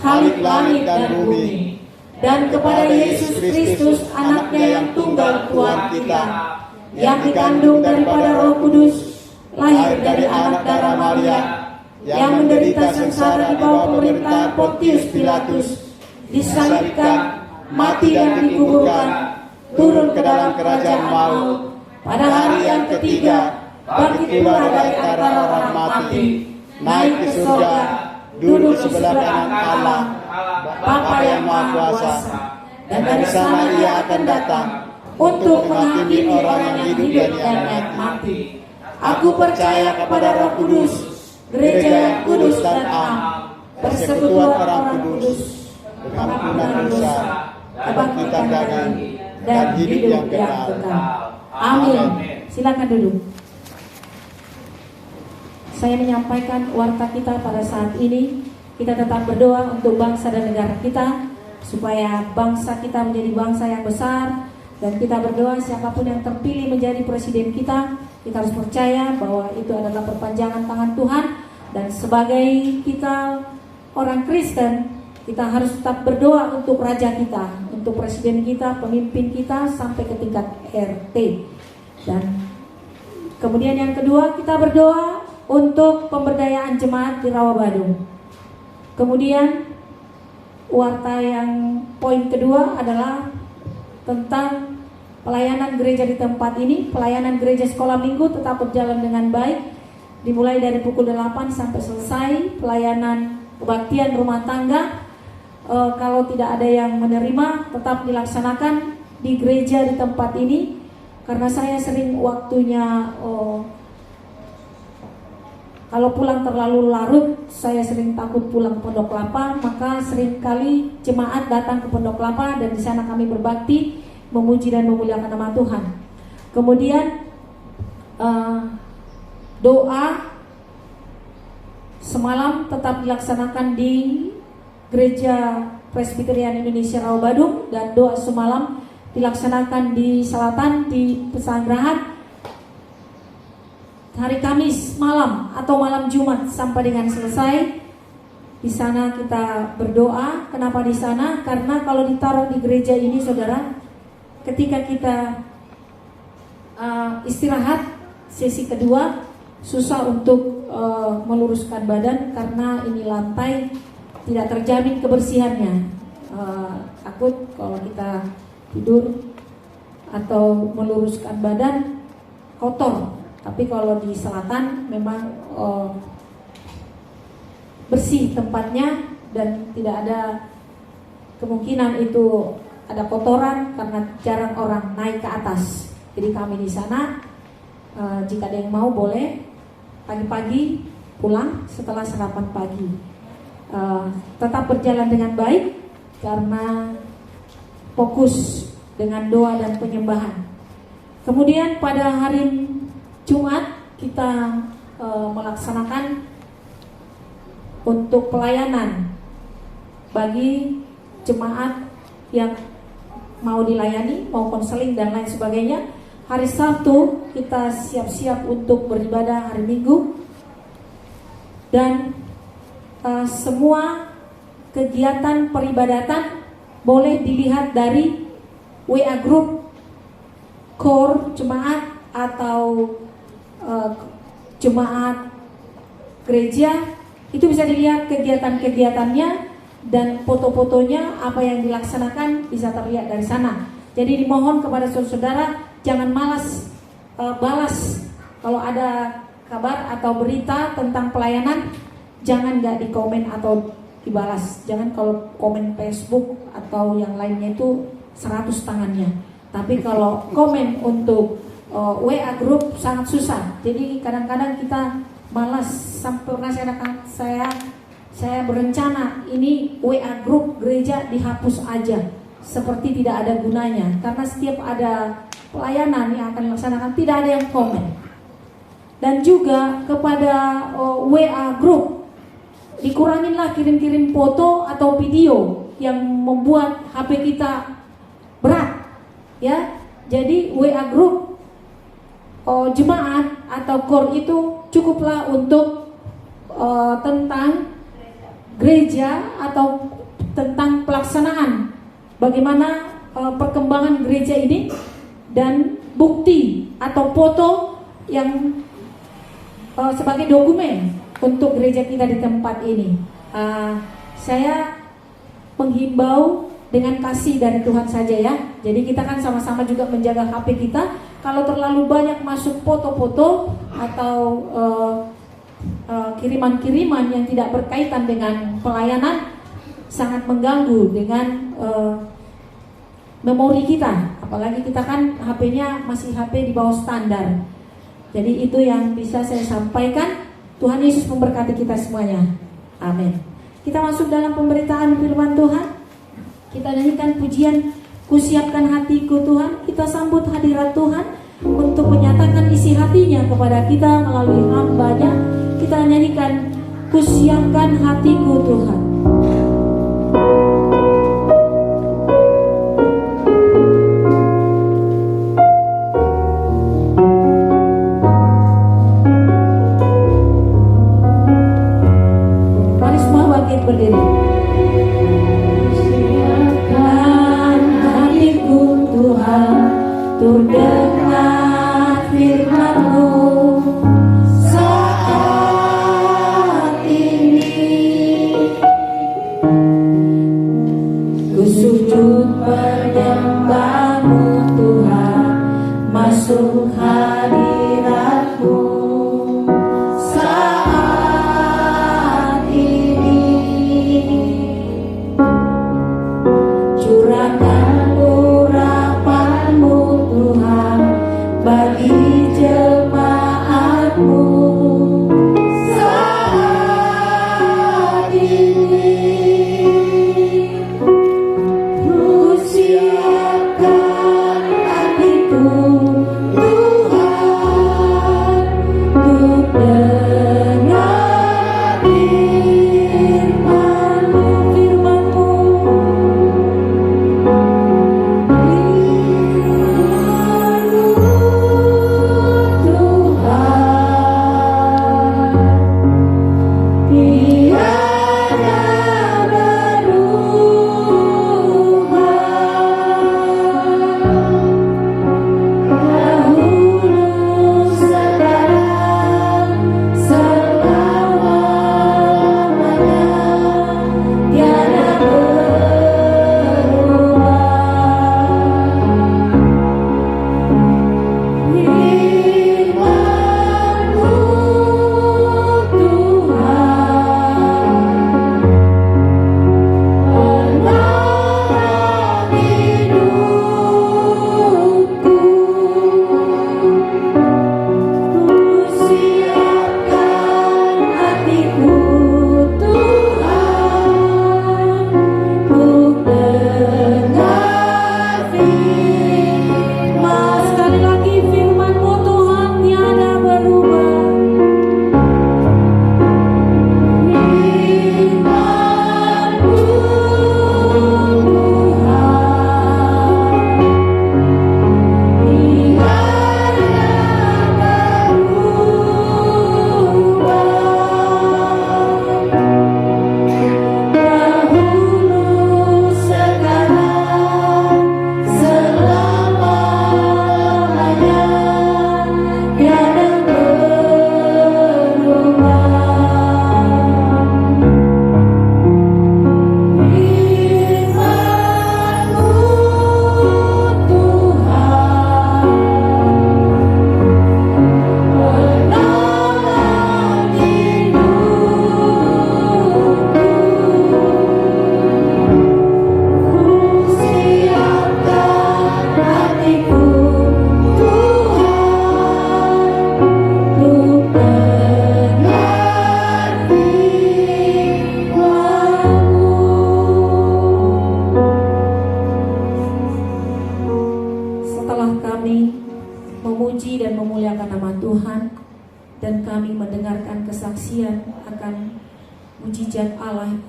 Khalik langit dan bumi, dan kepada Yesus Kristus, Anaknya yang tunggal Tuhan kita, yang dikandung daripada Roh Kudus, lahir dari anak darah Maria, yang menderita sengsara di bawah pemerintahan Pontius Pilatus, disalibkan, mati dan dikuburkan, turun ke dalam kerajaan maut, pada hari yang ketiga bangkit pula dari antara orang mati, naik ke surga, duduk sebelah kanan Allah, Bapa yang Maha Kuasa, dan dari sana Ia akan datang untuk menghakimi orang yang hidup dan yang mati. Aku percaya kepada Roh Kudus, gereja yang kudus dan am, persekutuan orang kudus, pengampunan dosa, kebangkitan daging, dan hidup yang kekal. Amin. Silakan duduk. Saya menyampaikan warta kita pada saat ini. Kita tetap berdoa untuk bangsa dan negara kita, supaya bangsa kita menjadi bangsa yang besar. Dan kita berdoa siapapun yang terpilih menjadi presiden kita harus percaya bahwa itu adalah perpanjangan tangan Tuhan. Dan sebagai kita orang Kristen, kita harus tetap berdoa untuk raja kita, untuk presiden kita, pemimpin kita, sampai ke tingkat RT. Dan kemudian yang kedua, kita berdoa untuk pemberdayaan jemaat di Rawabadung. Kemudian warta yang poin kedua adalah tentang pelayanan gereja di tempat ini. Pelayanan gereja sekolah minggu tetap berjalan dengan baik, dimulai dari pukul 8 sampai selesai. Pelayanan kebaktian rumah tangga, kalau tidak ada yang menerima, tetap dilaksanakan di gereja di tempat ini. Karena saya sering waktunya kalau pulang terlalu larut, saya sering takut pulang ke Pondok Kelapa, maka seringkali jemaat datang ke Pondok Kelapa dan di sana kami berbakti, memuji dan memuliakan nama Tuhan. Kemudian doa semalam tetap dilaksanakan di Gereja Presbyterian Indonesia Rawabadung, dan doa semalam dilaksanakan di Selatan di Pesanggerahan hari Kamis malam atau malam Jumat sampai dengan selesai. Di sana kita berdoa. Kenapa di sana? Karena kalau ditaruh di gereja ini, saudara, ketika kita istirahat sesi kedua susah untuk meluruskan badan karena ini lantai tidak terjamin kebersihannya. Takut kalau kita tidur atau meluruskan badan kotor. Tapi kalau di selatan memang bersih tempatnya dan tidak ada kemungkinan itu ada kotoran karena jarang orang naik ke atas. Jadi kami di sana jika ada yang mau boleh pagi-pagi pulang setelah sarapan pagi. Tetap berjalan dengan baik karena fokus dengan doa dan penyembahan. Kemudian pada hari Jumat kita melaksanakan untuk pelayanan bagi jemaat yang mau dilayani, mau konseling dan lain sebagainya. Hari Sabtu kita siap-siap untuk beribadah hari Minggu, dan semua kegiatan peribadatan boleh dilihat dari WA group core jemaat atau jemaat gereja. Itu bisa dilihat kegiatan-kegiatannya dan foto-fotonya, apa yang dilaksanakan bisa terlihat dari sana. Jadi dimohon kepada saudara-saudara jangan malas balas kalau ada kabar atau berita tentang pelayanan, jangan nggak dikomen atau dibalas. Jangan kalau komen Facebook atau yang lainnya itu 100 tangannya. Tapi kalau komen untuk WA group sangat susah. Jadi kadang-kadang kita malas. Sampai pernah saya berencana ini WA group gereja dihapus aja, seperti tidak ada gunanya, karena setiap ada pelayanan yang akan dilaksanakan tidak ada yang komen. Dan juga kepada WA group dikuranginlah kirim-kirim foto atau video yang membuat HP kita berat, ya. Jadi WA group jemaat atau core itu cukuplah untuk tentang gereja atau tentang pelaksanaan bagaimana perkembangan gereja ini, dan bukti atau foto yang sebagai dokumen untuk gereja kita di tempat ini. Saya menghimbau dengan kasih dari Tuhan saja ya. Jadi kita kan sama-sama juga menjaga HP kita. Kalau terlalu banyak masuk foto-foto atau kiriman-kiriman yang tidak berkaitan dengan pelayanan, sangat mengganggu dengan memori kita. Apalagi kita kan HP-nya masih HP di bawah standar. Jadi itu yang bisa saya sampaikan. Tuhan Yesus memberkati kita semuanya. Amin. Kita masuk dalam pemberitaan firman Tuhan. Kita nyanyikan pujian Kusiapkan Hatiku Tuhan. Kita sambut hadirat Tuhan untuk menyatakan isi hatinya kepada kita melalui hamba-Nya. Kita nyanyikan Kusiapkan Hatiku Tuhan. Mari semua bangkit berdiri. Kusiapkan hatiku Tuhan, untuk dengar firman-Mu. Saat ini ku sujud menyembah-Mu Tuhan, masuk hadirat-Mu. Saat ini curahkan urapan-Mu Tuhan,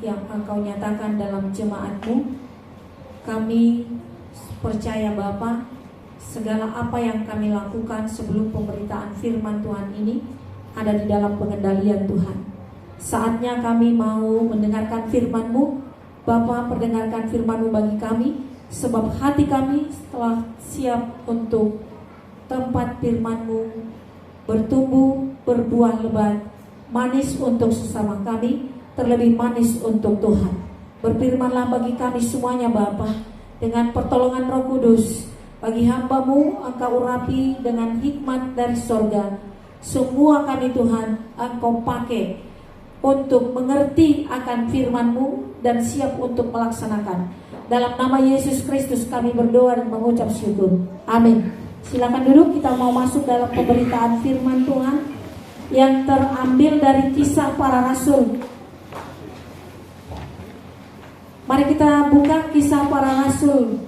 yang Engkau nyatakan dalam jemaat-Mu. Kami percaya Bapa, segala apa yang kami lakukan sebelum pemberitaan firman Tuhan ini ada di dalam pengendalian Tuhan. Saatnya kami mau mendengarkan firman-Mu. Bapa, perdengarkan firman-Mu bagi kami, sebab hati kami telah siap untuk tempat firman-Mu bertumbuh, berbuah lebat, manis untuk sesama kami, terlebih manis untuk Tuhan. Berfirmanlah bagi kami semuanya Bapa, dengan pertolongan Roh Kudus. Bagi hamba-Mu Engkau urapi dengan hikmat dari sorga. Semua kami Tuhan Engkau pakai untuk mengerti akan firman-Mu dan siap untuk melaksanakan. Dalam nama Yesus Kristus kami berdoa dan mengucap syukur. Amin. Silakan duduk, kita mau masuk dalam pemberitaan firman Tuhan yang terambil dari Kisah Para Rasul. Mari kita buka Kisah Para Rasul.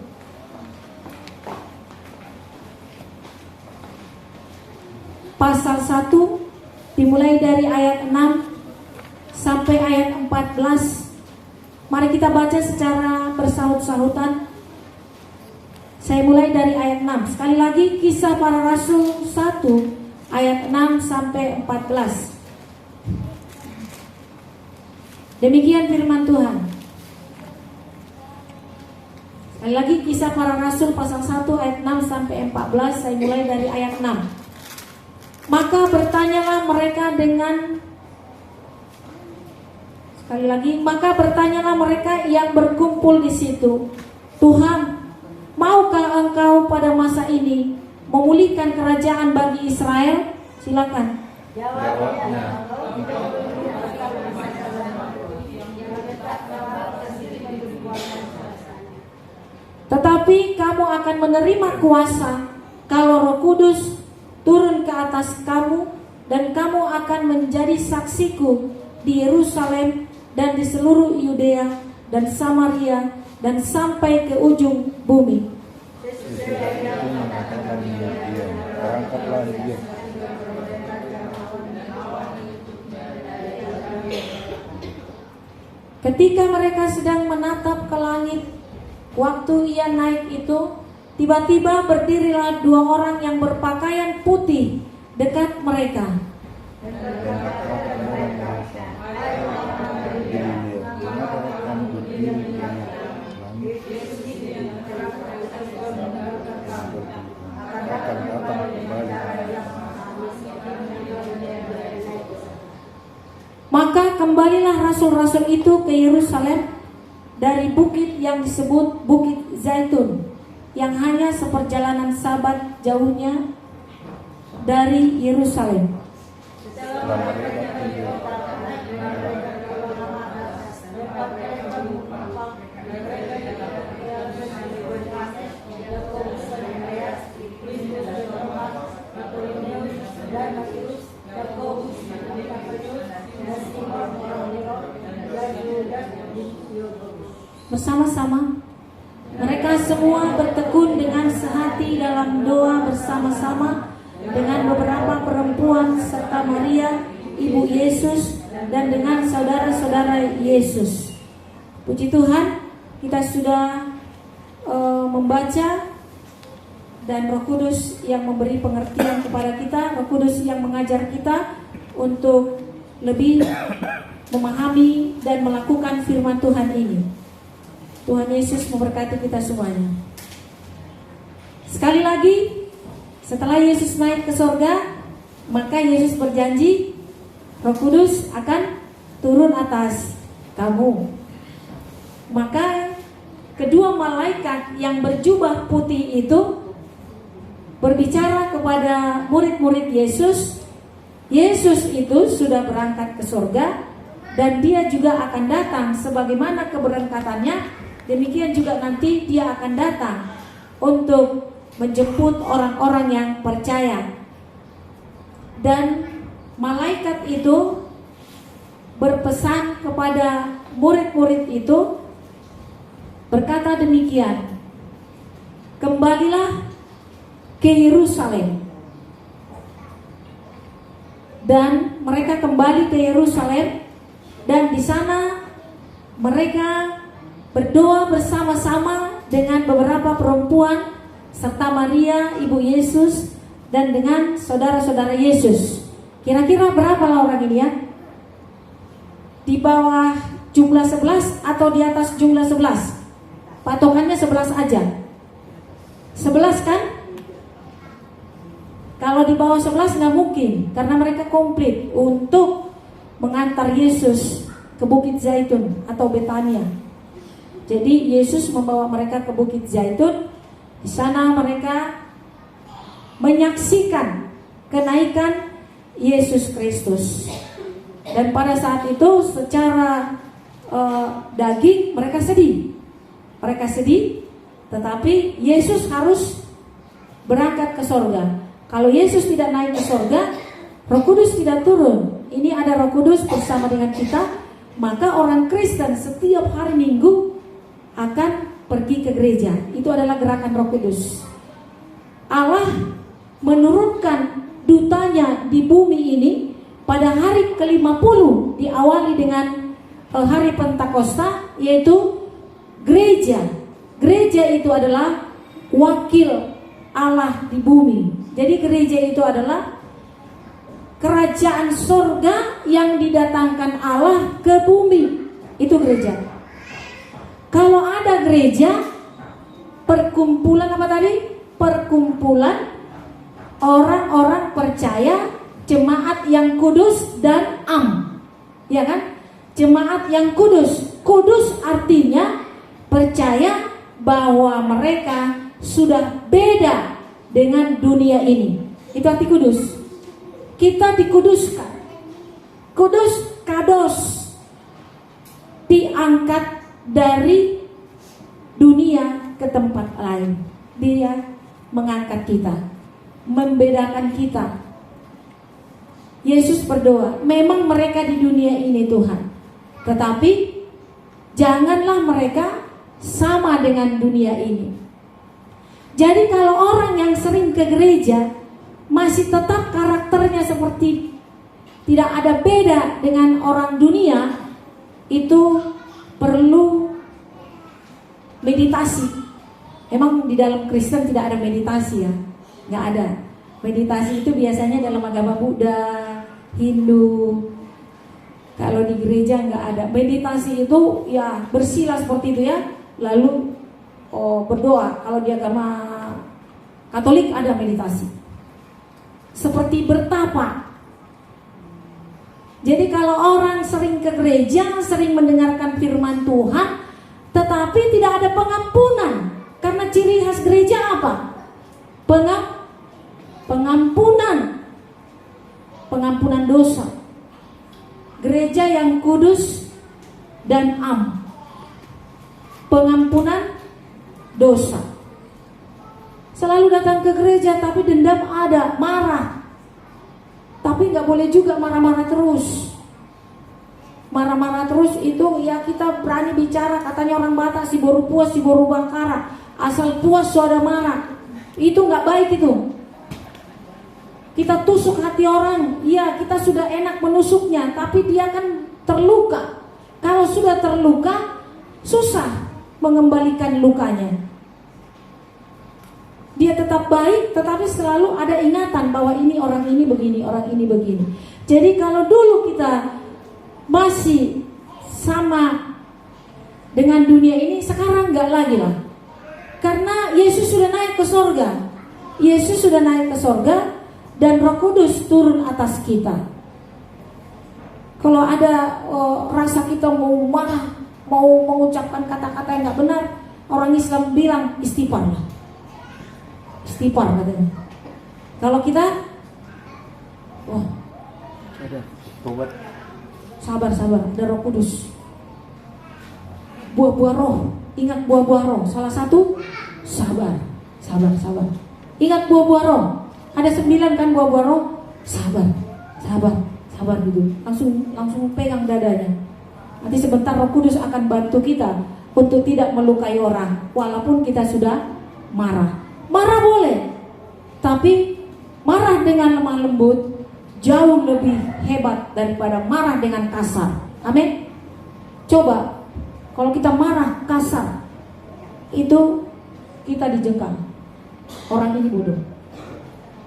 Pasal 1 dimulai dari ayat 6 sampai ayat 14. Mari kita baca secara bersahut-sahutan. Saya mulai dari ayat 6. Sekali lagi, Kisah Para Rasul 1 ayat 6 sampai 14. Demikian firman Tuhan. Sekali lagi, Kisah Para Rasul pasal 1 ayat 6 sampai 14. Saya mulai dari ayat 6. Maka bertanyalah mereka yang berkumpul di situ, Tuhan, maukah Engkau pada masa ini memulihkan kerajaan bagi Israel? Silakan. Jawabnya. Tetapi kamu akan menerima kuasa kalau Roh Kudus turun ke atas kamu, dan kamu akan menjadi saksiku di Yerusalem dan di seluruh Yudea dan Samaria dan sampai ke ujung bumi. Ketika mereka sedang menatap ke langit, waktu ia naik itu, tiba-tiba berdirilah 2 orang yang berpakaian putih dekat mereka. Maka kembalilah rasul-rasul itu ke Yerusalem dari bukit yang disebut Bukit Zaitun, yang hanya seperjalanan sabat jauhnya dari Yerusalem. Bersama-sama mereka semua bertekun dengan sehati dalam doa bersama-sama dengan beberapa perempuan serta Maria ibu Yesus dan dengan saudara-saudara Yesus. Puji Tuhan, kita sudah membaca, dan Roh Kudus yang memberi pengertian kepada kita, Roh Kudus yang mengajar kita untuk lebih memahami dan melakukan firman Tuhan ini. Tuhan Yesus memberkati kita semuanya. Sekali lagi, setelah Yesus naik ke sorga, maka Yesus berjanji Roh Kudus akan turun atas kamu. Maka kedua malaikat yang berjubah putih itu berbicara kepada murid-murid Yesus. Yesus itu sudah berangkat ke sorga, dan dia juga akan datang sebagaimana keberangkatannya. Demikian juga nanti dia akan datang untuk menjemput orang-orang yang percaya. Dan malaikat itu berpesan kepada murid-murid itu, berkata demikian, kembalilah ke Yerusalem. Dan mereka kembali ke Yerusalem, dan di sana mereka berdoa bersama-sama dengan beberapa perempuan serta Maria ibu Yesus dan dengan saudara-saudara Yesus. Kira-kira berapa lah orang ini ya? Di bawah jumlah 11 atau di atas jumlah 11? Patokannya 11 aja. 11 kan? Kalau di bawah 11 nggak mungkin, karena mereka komplit untuk mengantar Yesus ke Bukit Zaitun atau Betania. Jadi Yesus membawa mereka ke Bukit Zaitun. Di sana mereka menyaksikan kenaikan Yesus Kristus. Dan pada saat itu secara daging mereka sedih. Mereka sedih, tetapi Yesus harus berangkat ke sorga. Kalau Yesus tidak naik ke sorga, Roh Kudus tidak turun. Ini ada Roh Kudus bersama dengan kita. Maka orang Kristen setiap hari Minggu akan pergi ke gereja. Itu adalah gerakan Roh Kudus. Allah menurunkan dutanya di bumi ini pada hari ke-50, diawali dengan hari Pentakosta, yaitu gereja. Gereja itu adalah wakil Allah di bumi. Jadi gereja itu adalah kerajaan sorga yang didatangkan Allah ke bumi. Itu gereja. Kalau ada gereja, perkumpulan apa tadi? Perkumpulan orang-orang percaya, jemaat yang kudus dan am. Ya kan? Jemaat yang kudus. Kudus artinya percaya bahwa mereka sudah beda dengan dunia ini. Itu arti kudus. Kita dikuduskan. Kudus, kados, diangkat dari dunia ke tempat lain. Dia mengangkat kita, membedakan kita. Yesus berdoa, memang mereka di dunia ini Tuhan, tetapi janganlah mereka sama dengan dunia ini. Jadi kalau orang yang sering ke gereja masih tetap karakternya seperti tidak ada beda dengan orang dunia, itu perlu meditasi. Emang di dalam Kristen tidak ada meditasi ya? Nggak ada. Meditasi itu biasanya dalam agama Buddha, Hindu. Kalau di gereja nggak ada. Meditasi itu ya bersila seperti itu ya, lalu berdoa. Kalau di agama Katolik ada meditasi. Seperti bertapa. Jadi kalau orang sering ke gereja, sering mendengarkan firman Tuhan, tetapi tidak ada pengampunan. Karena ciri khas gereja apa? Pengampunan dosa. Gereja yang kudus dan am. Pengampunan dosa. Selalu datang ke gereja tapi dendam ada, marah. Tapi nggak boleh juga marah-marah terus. Marah-marah terus itu ya kita berani bicara, katanya orang Batak si boru puas, si boru bangkara. Asal puas suara marah. Itu nggak baik itu. Kita tusuk hati orang, iya kita sudah enak menusuknya, tapi dia kan terluka. Kalau sudah terluka, susah mengembalikan lukanya. Dia tetap baik, tetapi selalu ada ingatan bahwa ini orang ini begini, orang ini begini. Jadi kalau dulu kita masih sama dengan dunia ini, sekarang nggak lagi lah. Karena Yesus sudah naik ke sorga. Yesus sudah naik ke sorga dan Roh Kudus turun atas kita. Kalau ada rasa kita mau marah, mau mengucapkan kata-kata yang nggak benar, orang Islam bilang istighfar lah. Istighfar katanya. Kalau kita Tobat. sabar, ada Roh Kudus. Buah-buah roh, ingat buah-buah roh. Salah satu sabar. Ingat buah-buah roh. Ada 9 kan buah-buah roh. Sabar gitu. Langsung pegang dadanya. Nanti sebentar Roh Kudus akan bantu kita untuk tidak melukai orang, walaupun kita sudah marah. Marah boleh, tapi marah dengan lemah lembut jauh lebih hebat daripada marah dengan kasar. Amin. Coba Kalau kita marah kasar, itu kita dijengkal. Orang ini bodoh.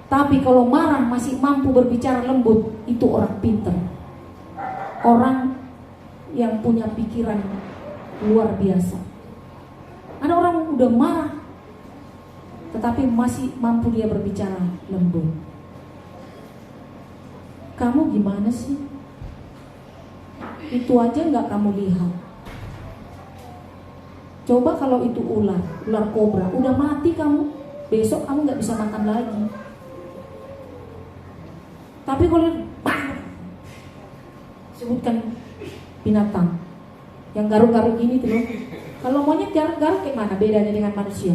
Tapi kalau marah masih mampu berbicara lembut, itu orang pintar. Orang yang punya pikiran luar biasa. Ada orang udah marah, tetapi masih mampu dia berbicara lembut. Kamu gimana sih? Itu aja nggak kamu lihat. Coba kalau itu ular kobra, udah mati kamu, besok kamu nggak bisa makan lagi. Tapi kalau sebutkan binatang yang garuk-garuk ini tuh, kalau monyet garuk-garuk kayak mana bedanya dengan manusia?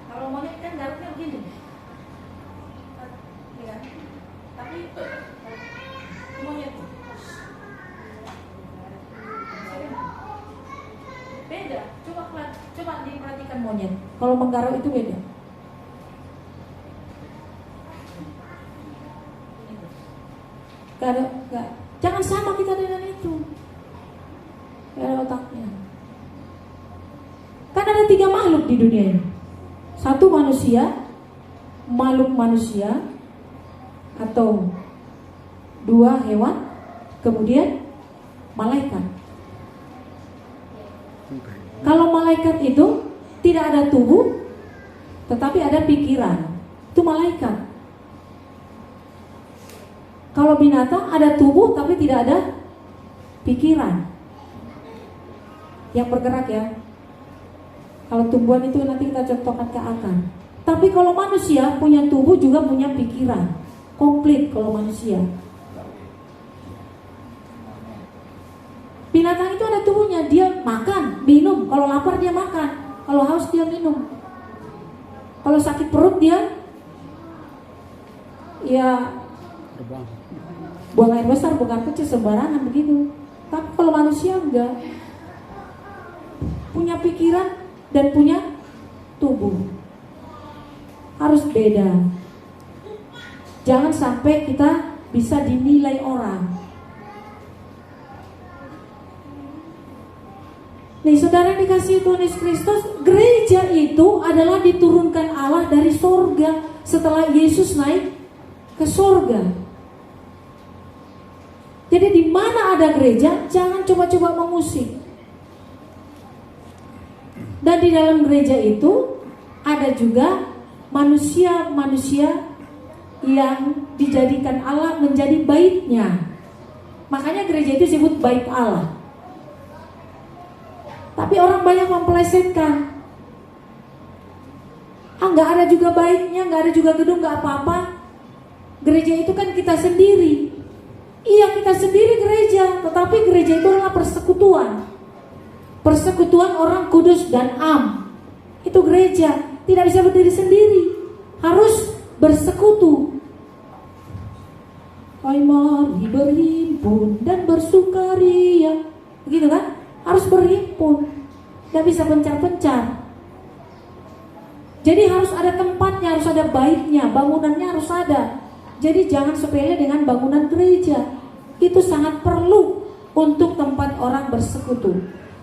Kalau monyet kan garuknya begini, ya. Tapi monyet beda. Coba diperhatikan monyet. Kalau menggaruk itu beda. Jangan sama kita dengan itu. Gak ada otaknya. Kan ada 3 makhluk di dunia ini. 1 manusia, makhluk manusia, atau 2 hewan, kemudian malaikat. Kalau malaikat itu tidak ada tubuh, tetapi ada pikiran, itu malaikat. Kalau binatang ada tubuh tapi tidak ada pikiran yang bergerak ya. Kalau tumbuhan itu nanti kita contohkan ke akar. Tapi kalau manusia punya tubuh juga punya pikiran, komplit kalau manusia. Binatang itu ada tubuhnya, dia makan, minum. Kalau lapar dia makan, kalau haus dia minum. Kalau sakit perut dia ya buang air besar, bukan kecil sembarangan begitu. Tapi kalau manusia enggak, punya pikiran dan punya tubuh. Harus beda. Jangan sampai kita bisa dinilai orang. Nih saudara dikasih Tuhan Yesus Kristus, gereja itu adalah diturunkan Allah dari sorga setelah Yesus naik ke sorga. Jadi di mana ada gereja, jangan coba-coba mengusik. Dan di dalam gereja itu ada juga manusia-manusia yang dijadikan Allah menjadi baitnya. Makanya gereja itu disebut bait Allah. Tapi orang banyak mempelesetkan. Nggak ada juga baitnya, nggak ada juga gedung, nggak apa-apa. Gereja itu kan kita sendiri. Iya, kita sendiri gereja, tetapi gereja itu adalah persekutuan. Persekutuan orang kudus dan am. Itu gereja, tidak bisa berdiri sendiri. Harus bersekutu. Hai mari berhimpun dan bersukaria. Begitu kan? Harus berhimpun. Gak bisa pencar-pencar. Jadi harus ada tempatnya, harus ada baitnya, bangunannya harus ada. Jadi jangan sepele dengan bangunan gereja. Itu sangat perlu untuk tempat orang bersekutu.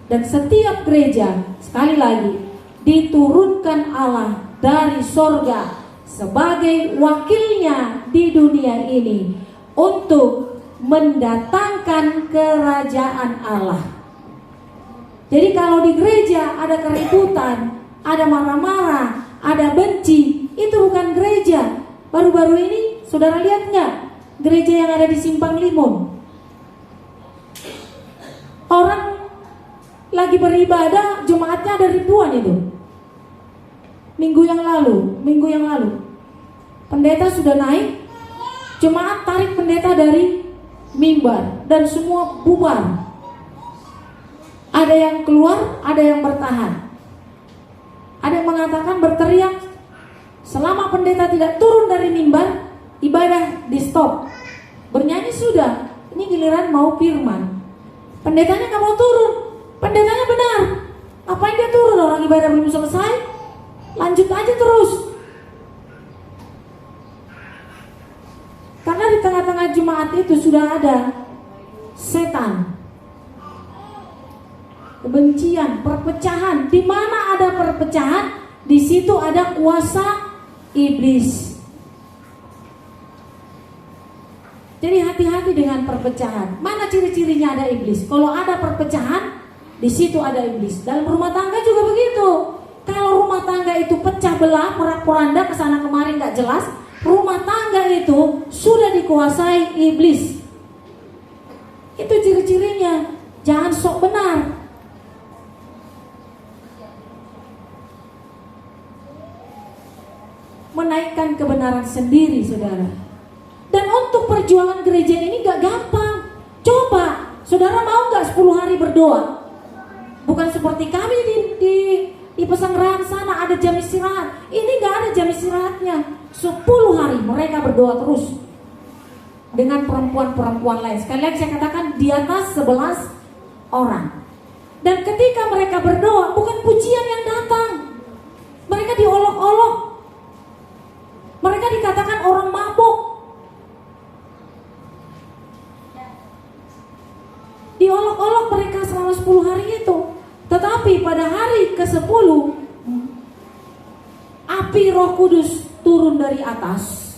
Dan setiap gereja, sekali lagi, diturunkan Allah dari sorga sebagai wakilnya di dunia ini untuk mendatangkan kerajaan Allah. Jadi kalau di gereja ada keributan, ada marah-marah, ada benci, itu bukan gereja. Baru-baru ini saudara lihat nggak gereja yang ada di Simpang Limun? Orang lagi beribadah, jemaatnya ada ribuan itu. Minggu yang lalu, pendeta sudah naik, jemaat tarik pendeta dari mimbar dan semua bubar. Ada yang keluar, ada yang bertahan. Ada yang mengatakan berteriak, selama pendeta tidak turun dari mimbar, ibadah di stop. Bernyanyi sudah, ini giliran mau firman. Pendetanya gak mau turun. Pendetanya benar. Ngapain dia turun? Orang ibadah belum selesai. Lanjut aja terus. Karena di tengah-tengah jemaat itu sudah ada setan. kebencian, perpecahan. Di mana ada perpecahan, di situ ada kuasa iblis. Jadi hati-hati dengan perpecahan. Mana ciri-cirinya ada iblis? Kalau ada perpecahan, di situ ada iblis. Dalam rumah tangga juga begitu. Kalau rumah tangga itu pecah belah, porak-poranda, kesana kemari nggak jelas, rumah tangga itu sudah dikuasai iblis. Itu ciri-cirinya. Jangan sok benar. Menaikkan kebenaran sendiri, saudara. Dan untuk perjuangan gereja ini gak gampang. Coba, saudara mau gak 10 hari berdoa? Bukan seperti kami di Pesanggerahan sana ada jam istirahat. Ini gak ada jam istirahatnya. 10 hari mereka berdoa terus dengan perempuan-perempuan lain. Sekali lagi saya katakan, di atas 11 orang. Dan ketika mereka berdoa, bukan pujian yang datang. Mereka diolok-olok. Mereka dikatakan orang mabuk. Diolok-olok mereka selama 10 hari itu. Tetapi pada hari ke-10, api Roh Kudus turun dari atas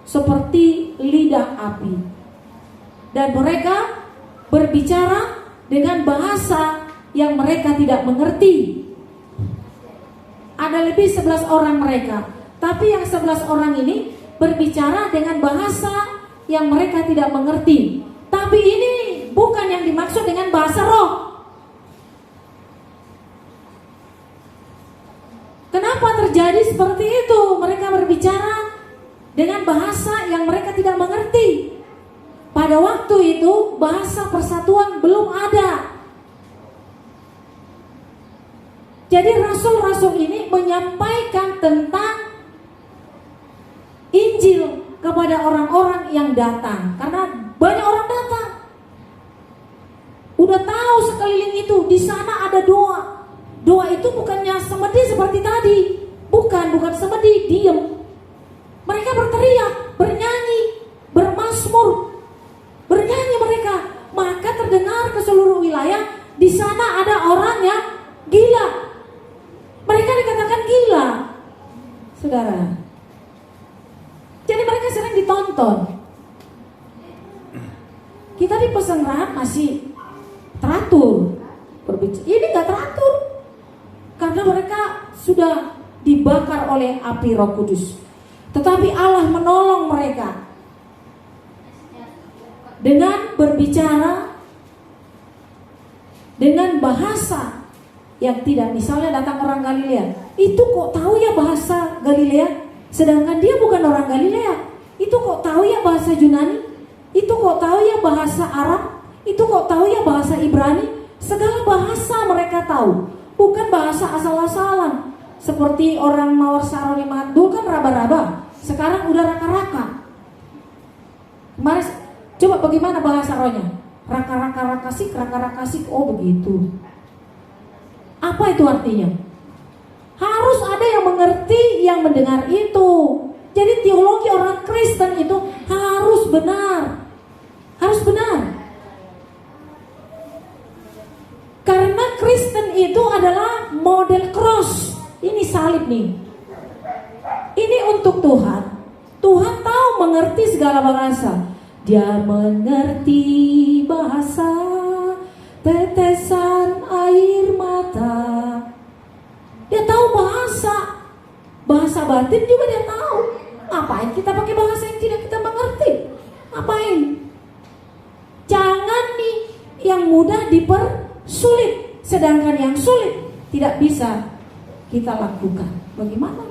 seperti lidah api. Dan mereka berbicara dengan bahasa yang mereka tidak mengerti. Ada lebih 11 orang mereka. Tapi yang 11 orang ini berbicara dengan bahasa yang mereka tidak mengerti. Tapi ini bukan yang dimaksud dengan bahasa roh. Kenapa terjadi seperti itu? Mereka berbicara dengan bahasa yang mereka tidak mengerti. Pada waktu itu bahasa persatuan belum ada. Jadi rasul-rasul ini menyampaikan tentang Injil kepada orang-orang yang datang. Karena banyak orang datang. Udah tahu sekeliling itu, di sana ada doa. Doa itu bukannya semedi seperti tadi. Bukan semedi, diem. Mereka berteriak, bernyanyi, bermazmur. Bernyanyi mereka. Maka terdengar ke seluruh wilayah, di sana ada orang yang gila. Mereka dikatakan gila, saudara. Jadi mereka sering ditonton. Kita di Pesanggerahan masih teratur berbicara. Ini gak teratur karena mereka sudah dibakar oleh api Roh Kudus. Tetapi Allah menolong mereka dengan berbicara dengan bahasa yang tidak. Misalnya datang orang Galilea, itu kok tahu ya bahasa Galilea, sedangkan dia bukan orang Galilea. Itu kok tahu ya bahasa Yunani, itu kok tahu ya bahasa Arab, itu kok tahu ya bahasa Ibrani. Segala bahasa mereka tahu, bukan bahasa asal-asalan. Seperti orang Mawar Saroni Mandul kan raba-raba, sekarang udah raka-raka. Kemarin coba bagaimana bahasa rohnya? Raka-raka-rakasik, raka-rakasik. Oh begitu. Apa itu artinya? Harus ada yang mengerti, yang mendengar itu. Jadi teologi orang Kristen itu harus benar. Harus benar. Karena Kristen itu adalah model cross. Ini salib nih. Ini untuk Tuhan. Tuhan tahu mengerti segala bahasa. Dia mengerti bahasa tetesan air mata. Dia tahu bahasa batin juga dia tahu. Ngapain kita pakai bahasa yang tidak kita mengerti? Ngapain? Jangan nih yang mudah dipersulit, sedangkan yang sulit tidak bisa kita lakukan. Bagaimana?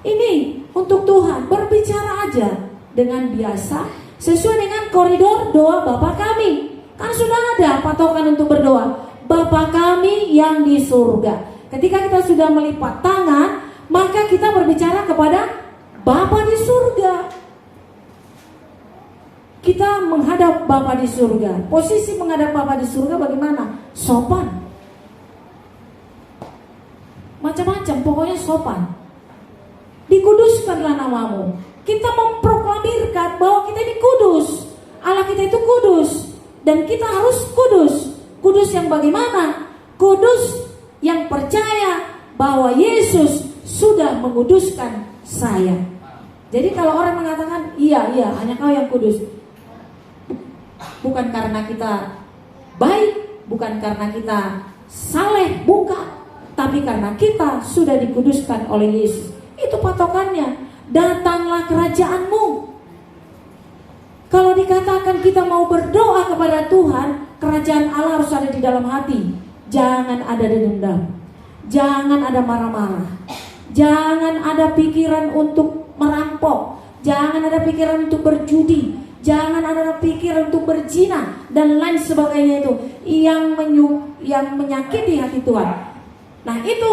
Ini untuk Tuhan, berbicara aja dengan biasa sesuai dengan koridor doa Bapa kami. Kan sudah ada patokan untuk berdoa. Bapa kami yang di surga. Ketika kita sudah melipat tangan, maka kita berbicara kepada Bapa di surga. Kita menghadap Bapa di surga. Posisi menghadap Bapa di surga bagaimana? Sopan. Macam-macam, pokoknya sopan. Dikuduskanlah namamu. Kita memproklamirkan bahwa kita ini kudus. Allah kita itu kudus. Dan kita harus kudus. Kudus yang bagaimana? kudus yang percaya bahwa Yesus sudah menguduskan saya. Jadi kalau orang mengatakan iya hanya kau yang kudus, bukan karena kita baik, bukan karena kita saleh, bukan, tapi karena kita sudah dikuduskan oleh Yesus. Itu patokannya. Datanglah kerajaanmu. Kalau dikatakan kita mau berdoa kepada Tuhan, kerajaan Allah harus ada di dalam hati. Jangan ada dendam, jangan ada marah-marah, jangan ada pikiran untuk merampok, jangan ada pikiran untuk berjudi, jangan ada pikiran untuk berzina dan lain sebagainya itu yang menyakiti hati Tuhan. Nah itu,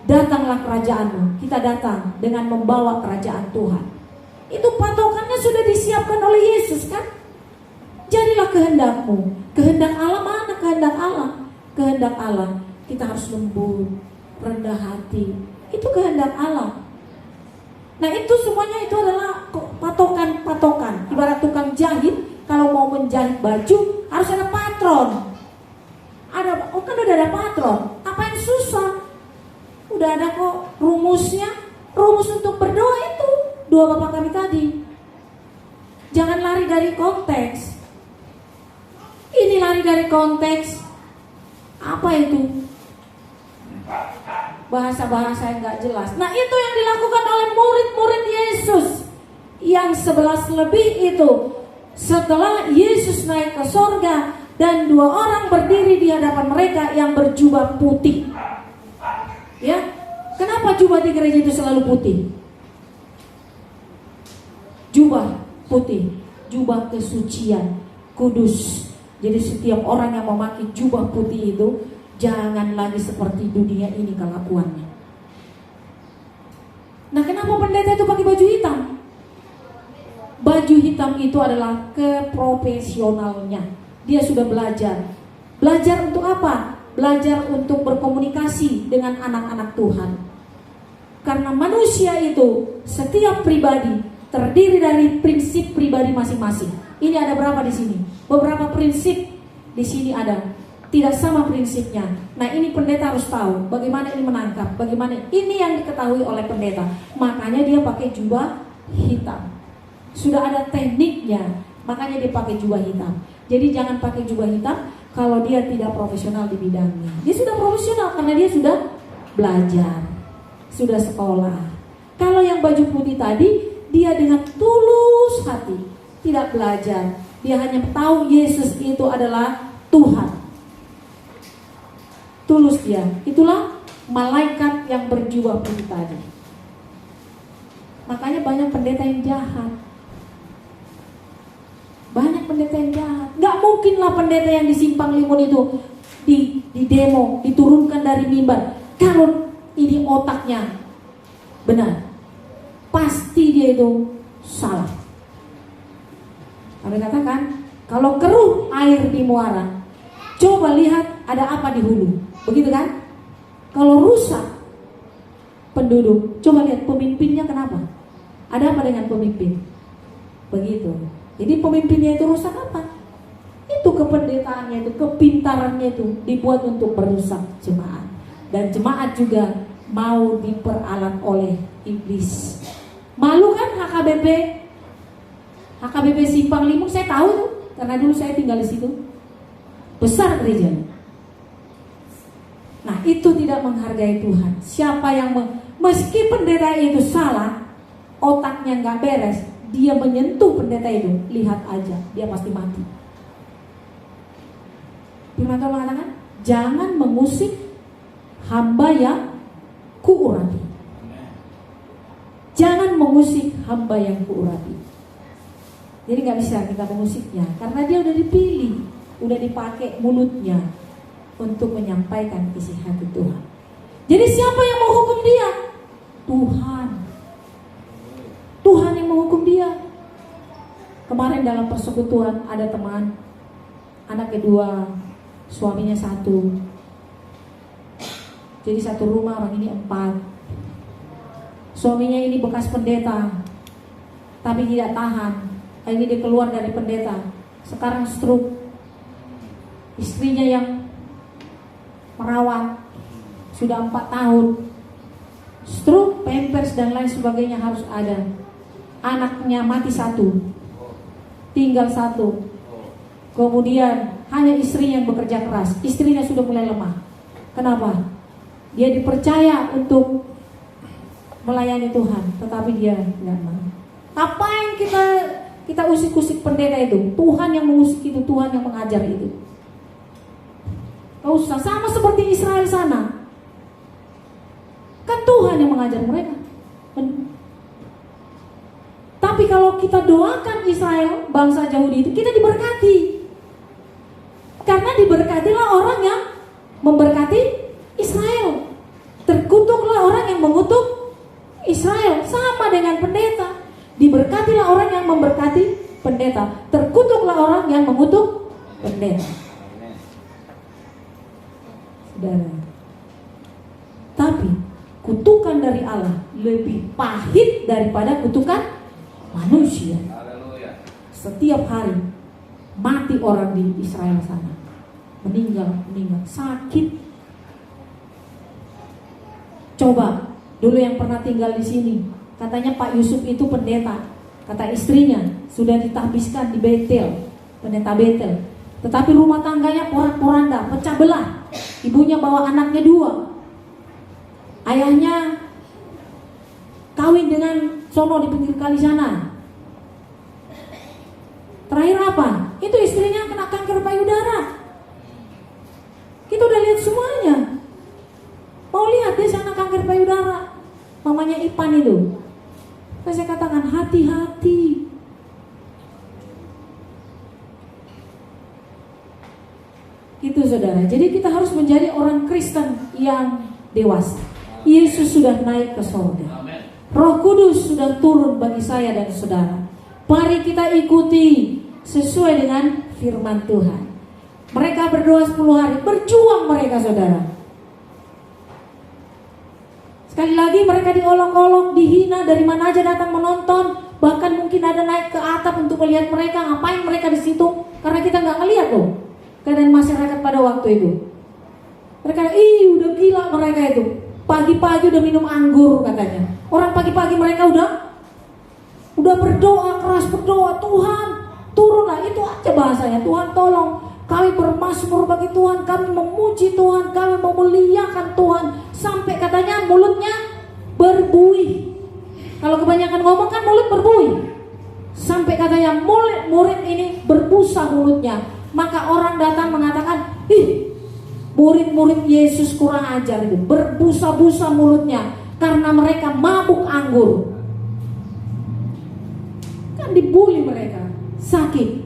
datanglah kerajaanmu. Kita datang dengan membawa kerajaan Tuhan. Itu patokannya sudah disiapkan oleh Yesus kan? Jadilah kehendakmu. Kehendak Allah mana kehendak Allah? Kehendak Allah kita harus lembut, rendah hati. Itu kehendak Allah. Nah itu semuanya itu adalah patokan-patokan. Ibarat tukang jahit, kalau mau menjahit baju harus ada patron. Kan udah ada patron. Apa yang susah? Udah ada kok rumusnya. Rumus untuk berdoa itu dua bapak kami tadi. Jangan lari dari konteks. Ini lari dari konteks. Apa itu? Bahasa-bahasa yang gak jelas. Nah itu yang dilakukan oleh murid-murid Yesus. Yang 11 lebih itu, setelah Yesus naik ke sorga, dan 2 orang berdiri di hadapan mereka yang berjubah putih. Ya, kenapa jubah di gereja itu selalu putih? Jubah putih, jubah kesucian, kudus. Jadi setiap orang yang memakai jubah putih itu jangan lagi seperti dunia ini kelakuannya. Nah, kenapa pendeta itu pakai baju hitam? Baju hitam itu adalah keprofesionalnya. Dia sudah belajar. Belajar untuk apa? Belajar untuk berkomunikasi dengan anak-anak Tuhan. Karena manusia itu, setiap pribadi terdiri dari prinsip pribadi masing-masing. Ini ada berapa di sini? Beberapa prinsip di sini ada. Tidak sama prinsipnya. Nah ini pendeta harus tahu bagaimana ini menangkap, bagaimana ini yang diketahui oleh pendeta. Makanya dia pakai jubah hitam. Sudah ada tekniknya, makanya dia pakai jubah hitam. Jadi jangan pakai jubah hitam kalau dia tidak profesional di bidangnya. Dia sudah profesional karena dia sudah belajar, sudah sekolah. Kalau yang baju putih tadi, dia dengan tulus hati, tidak belajar. Dia hanya tahu Yesus itu adalah Tuhan. Tulus dia. Itulah malaikat yang berjubah putih tadi. Makanya banyak pendeta yang jahat. Banyak pendeta yang jahat. Gak mungkinlah pendeta yang di Simpang Limun itu di demo, diturunkan dari mimbar. Kalau ini otaknya benar, pasti dia itu salah. Kami katakan, kalau keruh air di muara, coba lihat ada apa di hulu. Begitu kan? Kalau rusak penduduk, coba lihat pemimpinnya kenapa? Ada apa dengan pemimpin? Begitu. Jadi pemimpinnya itu rusak apa? Itu kependetaannya itu, kepintarannya itu dibuat untuk merusak jemaat. Dan jemaat juga mau diperalat oleh iblis. Malu kan HKBP Simpang Limun, saya tahu tuh, karena dulu saya tinggal di situ. Besar gereja. Nah itu tidak menghargai Tuhan. Siapa yang meski pendeta itu salah, otaknya nggak beres, dia menyentuh pendeta itu, lihat aja, dia pasti mati. Firman Tuhan mengatakan, jangan mengusik hamba yang kuurapi. Jangan mengusik hamba yang kuurapi. Jadi nggak bisa kita mengusiknya, karena dia udah dipilih, udah dipakai mulutnya untuk menyampaikan isi hati Tuhan. Jadi siapa yang menghukum dia? Tuhan. Tuhan yang menghukum dia. Kemarin dalam persekutuan ada teman, anak kedua, suaminya 1. Jadi satu rumah, orang ini 4. Suaminya ini bekas pendeta, tapi tidak tahan. Akhirnya dia keluar dari pendeta. Sekarang stroke. Istrinya yang merawat, sudah 4 tahun. Stroke, pampers dan lain sebagainya harus ada. Anaknya mati 1, tinggal 1. Kemudian hanya istri yang bekerja keras. Istrinya sudah mulai lemah. Kenapa? Dia dipercaya untuk melayani Tuhan, tetapi dia tidak mau. Apa yang kita usik-usik pendeta itu? Tuhan yang mengusik itu, Tuhan yang mengajar itu. Gak usah, sama seperti Israel sana. Kan Tuhan yang mengajar mereka. Tapi kalau kita doakan Israel, bangsa Yahudi itu, kita diberkati. Karena diberkatilah orang yang memberkati Israel. Terkutuklah orang yang mengutuk Israel. Sama dengan pendeta. Diberkatilah orang yang memberkati pendeta. Terkutuklah orang yang mengutuk pendeta. Saudara. Tapi kutukan dari Allah lebih pahit daripada kutukan manusia. Setiap hari mati orang di Israel sana. Meninggal, sakit. Coba, dulu yang pernah tinggal di sini, katanya Pak Yusuf itu pendeta. Kata istrinya, sudah ditahbiskan di Betel, pendeta Betel. Tetapi rumah tangganya porak-poranda, pecah belah. Ibunya bawa anaknya 2. Ayahnya kawin dengan sono di pinggir kali sana. Terakhir apa? Itu istrinya kena kanker payudara. Kita udah lihat semuanya. Mau lihat dia sana kanker payudara. Mamanya Ipan itu. Saya katakan hati-hati. Gitu saudara. Jadi kita harus menjadi orang Kristen yang dewasa. Yesus sudah naik ke sorga. Roh Kudus sudah turun bagi saya dan saudara. Mari kita ikuti sesuai dengan firman Tuhan. Mereka berdoa 10 hari, berjuang mereka saudara. Sekali lagi mereka diolok-olok, dihina, dari mana aja datang menonton. Bahkan mungkin ada naik ke atap untuk melihat mereka. Ngapain mereka di situ? Karena kita nggak ngelihat loh keadaan masyarakat pada waktu itu. Mereka, udah gila mereka itu. Pagi-pagi udah minum anggur katanya. Orang pagi-pagi mereka udah berdoa keras, berdoa, Tuhan turunlah, itu aja bahasanya. Tuhan tolong, kami bermazmur bagi Tuhan, kami memuji Tuhan, kami memuliakan Tuhan. Sampai katanya mulutnya berbuih. Kalau kebanyakan ngomong kan mulut berbuih. Sampai katanya murid ini berbusa mulutnya. Maka orang datang mengatakan, murid-murid Yesus kurang ajar itu, berbusa-busa mulutnya karena mereka mabuk anggur. Kan dibully mereka, sakit.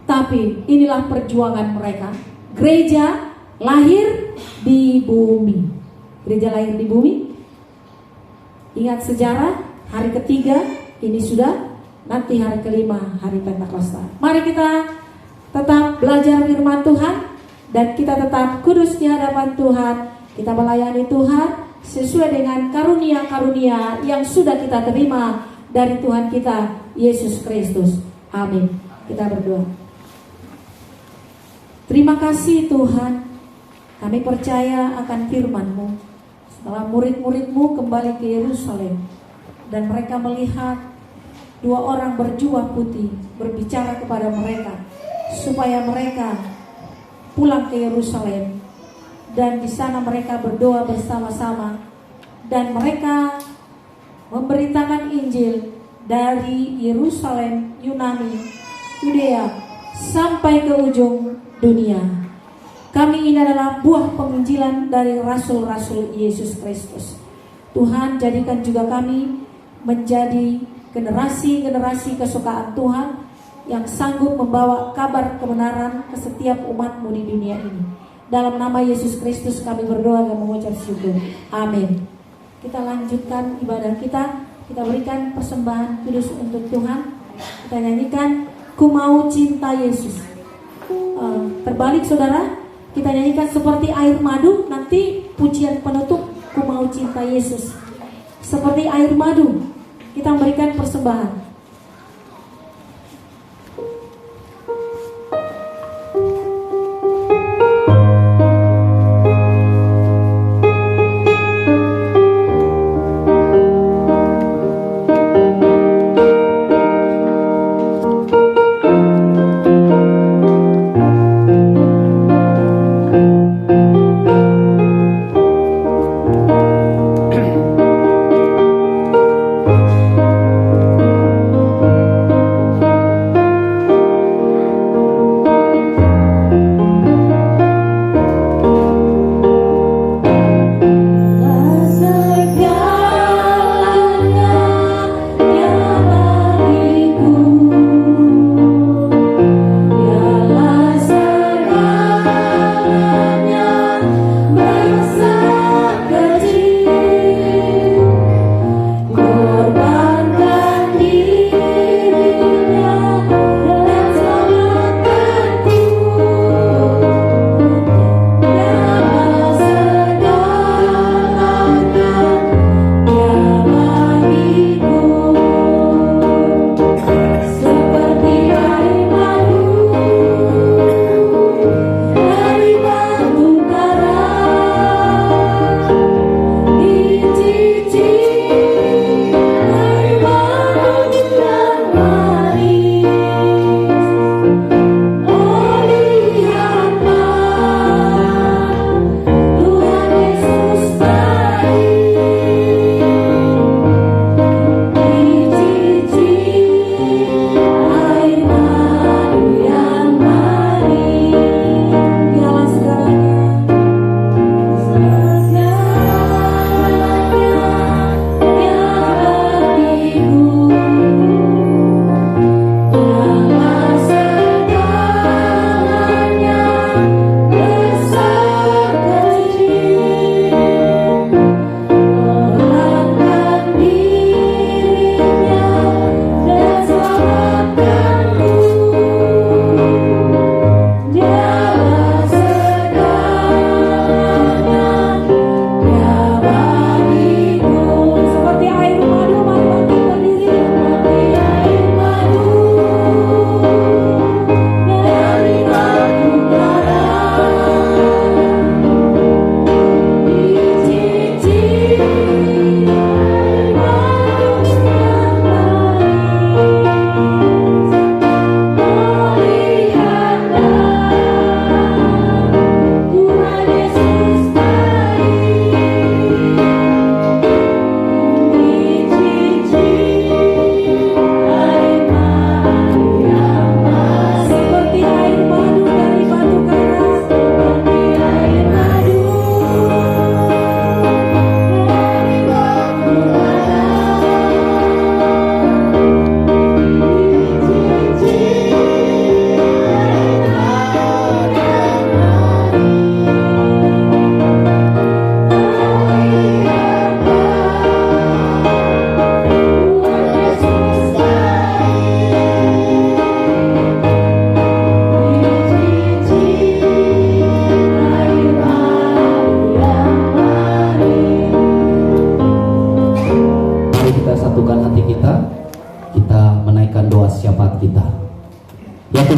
Tapi inilah perjuangan mereka. Gereja lahir di bumi. Gereja lahir di bumi. Ingat sejarah, hari ketiga ini sudah, nanti hari kelima, hari Pentakosta. Mari kita tetap belajar firman Tuhan dan kita tetap kudus di hadapan Tuhan. Kita melayani Tuhan sesuai dengan karunia-karunia yang sudah kita terima dari Tuhan kita Yesus Kristus. Amin. Kita berdoa. Terima kasih Tuhan, kami percaya akan firman-Mu. Setelah murid-murid-Mu kembali ke Yerusalem dan mereka melihat 2 orang berjubah putih berbicara kepada mereka supaya mereka pulang ke Yerusalem, dan di sana mereka berdoa bersama-sama dan mereka memberitakan Injil dari Yerusalem, Yunani, Yudea sampai ke ujung dunia. Kami ini adalah buah penginjilan dari rasul-rasul Yesus Kristus. Tuhan, jadikan juga kami menjadi generasi-generasi kesukaan Tuhan yang sanggup membawa kabar kebenaran ke setiap umat-Mu di dunia ini. Dalam nama Yesus Kristus kami berdoa dan mengucap syukur. Amin. Kita lanjutkan ibadah kita. Kita berikan persembahan kudus untuk Tuhan. Kita nyanyikan Ku Mau Cinta Yesus. Terbalik saudara, kita nyanyikan seperti air madu. Nanti pujian penutup Ku Mau Cinta Yesus. Seperti air madu kita memberikan persembahan.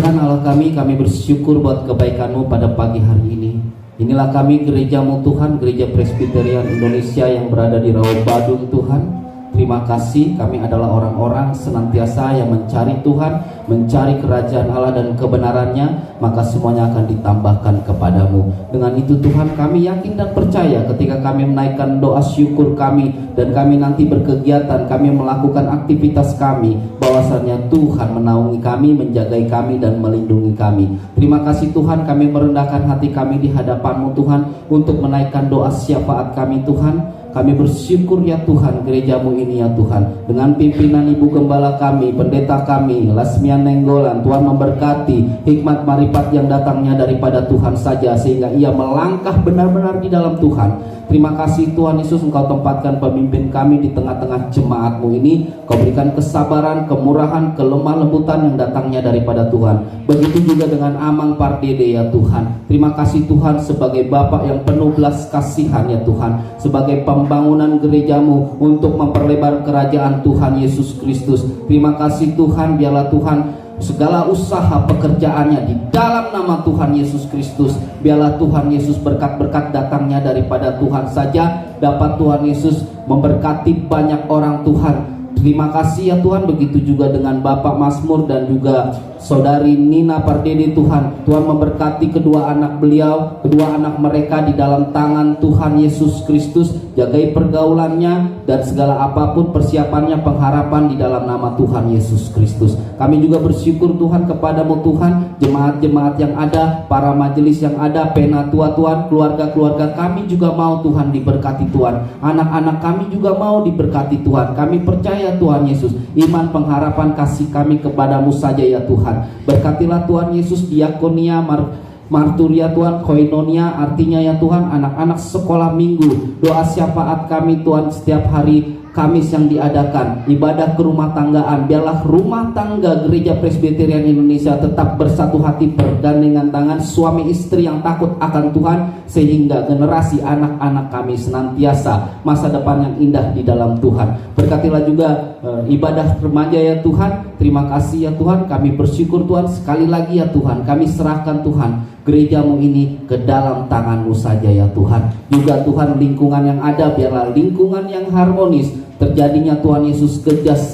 Tuhan Allah kami bersyukur buat kebaikan-Mu pada pagi hari ini. Inilah kami gereja-Mu Tuhan, Gereja Presbyterian Indonesia yang berada di Rawabadung Tuhan. Terima kasih, kami adalah orang-orang senantiasa yang mencari Tuhan, mencari kerajaan Allah dan kebenarannya, maka semuanya akan ditambahkan kepadamu. Dengan itu Tuhan, kami yakin dan percaya ketika kami menaikkan doa syukur kami dan kami nanti berkegiatan, kami melakukan aktivitas kami, bahwasannya Tuhan menaungi kami, menjagai kami dan melindungi kami. Terima kasih Tuhan, kami merendahkan hati kami di hadapan-Mu Tuhan untuk menaikkan doa syafaat kami Tuhan. Kami bersyukur ya Tuhan, gereja-Mu ini ya Tuhan, dengan pimpinan Ibu Gembala kami, pendeta kami, Lasmian Nenggolan. Tuhan memberkati hikmat marifat yang datangnya daripada Tuhan saja, sehingga ia melangkah benar-benar di dalam Tuhan. Terima kasih Tuhan Yesus, Engkau tempatkan pemimpin kami di tengah-tengah jemaat-Mu ini. Kau berikan kesabaran, kemurahan, kelemah lembutan yang datangnya daripada Tuhan. Begitu juga dengan Amang Pardede ya Tuhan. Terima kasih Tuhan sebagai Bapa yang penuh belas kasihan ya Tuhan, sebagai pembangunan gereja-Mu untuk memperlebar kerajaan Tuhan Yesus Kristus. Terima kasih Tuhan, biarlah Tuhan segala usaha pekerjaannya di dalam nama Tuhan Yesus Kristus, biarlah Tuhan Yesus berkat-berkat datangnya daripada Tuhan saja, dapat Tuhan Yesus memberkati banyak orang Tuhan. Terima kasih ya Tuhan, begitu juga dengan Bapak Mazmur dan juga Saudari Nina Pardede Tuhan. Tuhan memberkati kedua anak beliau, kedua anak mereka di dalam tangan Tuhan Yesus Kristus. Jagai pergaulannya dan segala apapun persiapannya, pengharapan di dalam nama Tuhan Yesus Kristus. Kami juga bersyukur Tuhan kepadamu Tuhan, jemaat-jemaat yang ada, para majelis yang ada, penatua Tuhan, keluarga-keluarga kami juga mau Tuhan diberkati Tuhan. Anak-anak kami juga mau diberkati Tuhan. Kami percaya Tuhan Yesus, iman, pengharapan, kasih kami kepadamu saja ya Tuhan. Berkatilah Tuhan Yesus diakonia, marturia Tuhan, koinonia, artinya ya Tuhan anak-anak sekolah minggu. Doa syafaat kami Tuhan setiap hari Kamis yang diadakan, ibadah ke rumah tanggaan, biarlah rumah tangga Gereja Presbyterian Indonesia tetap bersatu hati, bergandengan tangan, suami istri yang takut akan Tuhan, sehingga generasi anak-anak kami senantiasa masa depan yang indah di dalam Tuhan. Berkatilah juga ibadah remaja ya Tuhan. Terima kasih ya Tuhan, kami bersyukur Tuhan, sekali lagi ya Tuhan, kami serahkan Tuhan gereja-Mu ini ke dalam tangan-Mu saja ya Tuhan. Juga Tuhan, lingkungan yang ada biarlah lingkungan yang harmonis, terjadinya Tuhan Yesus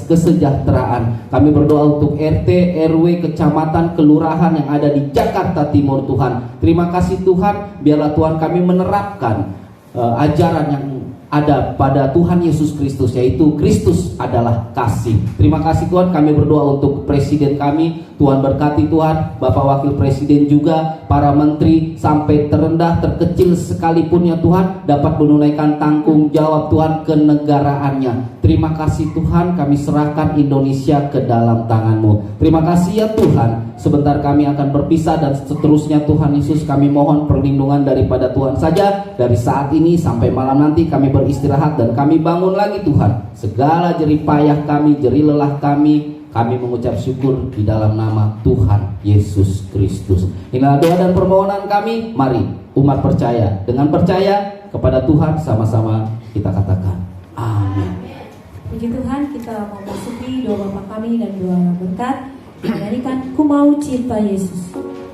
kesejahteraan. Kami berdoa untuk RT, RW, kecamatan, kelurahan yang ada di Jakarta Timur Tuhan. Terima kasih Tuhan, biarlah Tuhan kami menerapkan ajaran yang ada pada Tuhan Yesus Kristus, yaitu Kristus adalah kasih. Terima kasih Tuhan, kami berdoa untuk presiden kami. Tuhan berkati Tuhan, Bapak Wakil Presiden juga, para menteri sampai terendah terkecil sekalipun ya Tuhan, dapat menunaikan tanggung jawab Tuhan kenegaraannya. Terima kasih Tuhan, kami serahkan Indonesia ke dalam tangan-Mu. Terima kasih ya Tuhan, sebentar kami akan berpisah dan seterusnya Tuhan Yesus, kami mohon perlindungan daripada Tuhan saja. Dari saat ini sampai malam nanti kami beristirahat dan kami bangun lagi Tuhan. Segala jerih payah kami, jerih lelah kami mengucap syukur di dalam nama Tuhan Yesus Kristus. Inilah doa dan permohonan kami. Mari umat percaya, dengan percaya kepada Tuhan sama-sama kita katakan amin. Puji Tuhan, kita mau masuki doa Bapa kami dan doa berkat. Menyanyikan Ku Mau Cinta Yesus. Ku mau cinta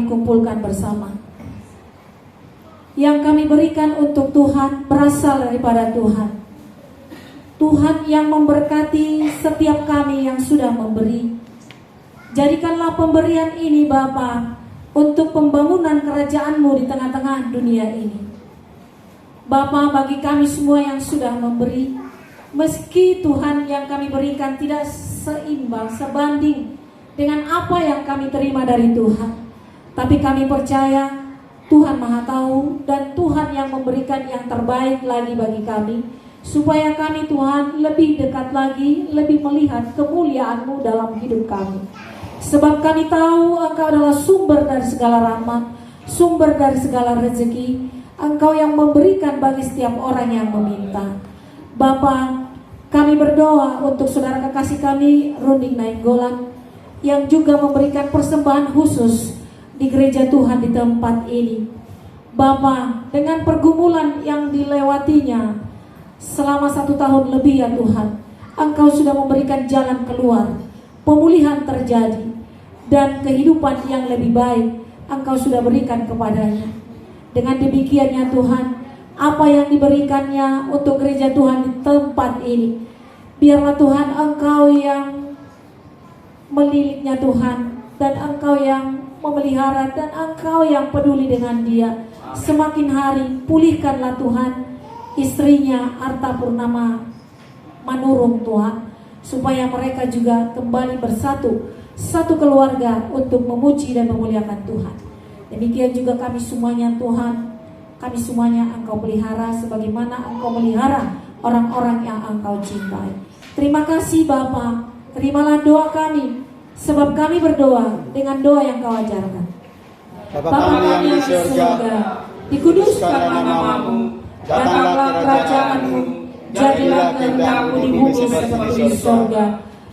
kami kumpulkan bersama. Yang kami berikan untuk Tuhan berasal daripada Tuhan. Tuhan yang memberkati setiap kami yang sudah memberi. Jadikanlah pemberian ini Bapa untuk pembangunan kerajaan-Mu di tengah-tengah dunia ini. Bapa, bagi kami semua yang sudah memberi, meski Tuhan yang kami berikan tidak seimbang, sebanding dengan apa yang kami terima dari Tuhan, tapi kami percaya Tuhan Maha Tahu dan Tuhan yang memberikan yang terbaik lagi bagi kami, supaya kami Tuhan lebih dekat lagi, lebih melihat kemuliaan-Mu dalam hidup kami. Sebab kami tahu Engkau adalah sumber dari segala rahmat, sumber dari segala rezeki. Engkau yang memberikan bagi setiap orang yang meminta. Bapa, kami berdoa untuk saudara kekasih kami Runding Nainggolan yang juga memberikan persembahan khusus di gereja Tuhan di tempat ini. Bapa, dengan pergumulan yang dilewatinya selama 1 tahun lebih ya Tuhan, Engkau sudah memberikan jalan keluar, pemulihan terjadi, dan kehidupan yang lebih baik Engkau sudah berikan kepadanya. Dengan demikian ya Tuhan, apa yang diberikannya untuk gereja Tuhan di tempat ini, biarlah Tuhan Engkau yang melilitnya Tuhan, dan Engkau yang memelihara, dan Engkau yang peduli dengan dia. Semakin hari pulihkanlah Tuhan istrinya Arta Purnama Manurung Tuhan, supaya mereka juga kembali bersatu, satu keluarga untuk memuji dan memuliakan Tuhan. Demikian juga kami semuanya Tuhan, kami semuanya Engkau pelihara sebagaimana Engkau melihara orang-orang yang Engkau cintai. Terima kasih Bapa, terimalah doa kami, sebab kami berdoa dengan doa yang Kau ajarkan. Bapa kami yang di surga, dikuduskan namamu, datanglah kerajaan-Mu, jadilah kehendak-Mu di bumi seperti di surga.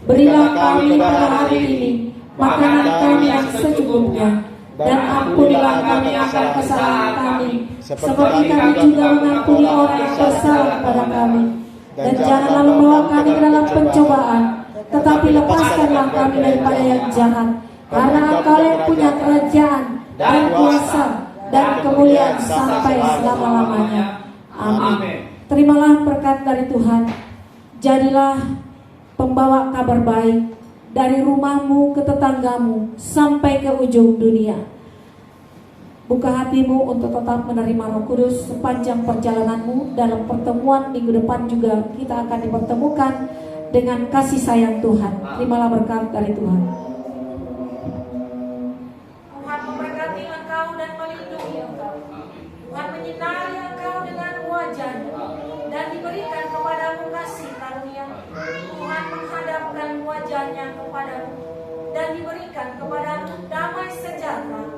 Berilah kami pada hari ini makanan kami yang secukupnya, dan ampunilah kami akan kesalahan kami, seperti kami juga mengampuni orang yang bersalah kepada kami. Dan janganlah membawa kami ke dalam pencobaan, tetapi lepaskanlah kami daripada yang jahat. Karena Engkau yang punya kerajaan dan kuasa dan kemuliaan sampai selama-lamanya. Amin. Terimalah berkat dari Tuhan. Jadilah pembawa kabar baik dari rumahmu ke tetanggamu sampai ke ujung dunia. Buka hatimu untuk tetap menerima Roh Kudus sepanjang perjalananmu. Dalam pertemuan minggu depan juga kita akan dipertemukan dengan kasih sayang Tuhan. Terimalah berkat dari Tuhan. Tuhan memberkati engkau dan melindungi engkau. Tuhan menyinari engkau dengan wajah-Nya dan diberikan kepadamu kasih karunia. Tuhan menghadapkan wajah-Nya kepadamu dan diberikan kepadamu damai sejahtera.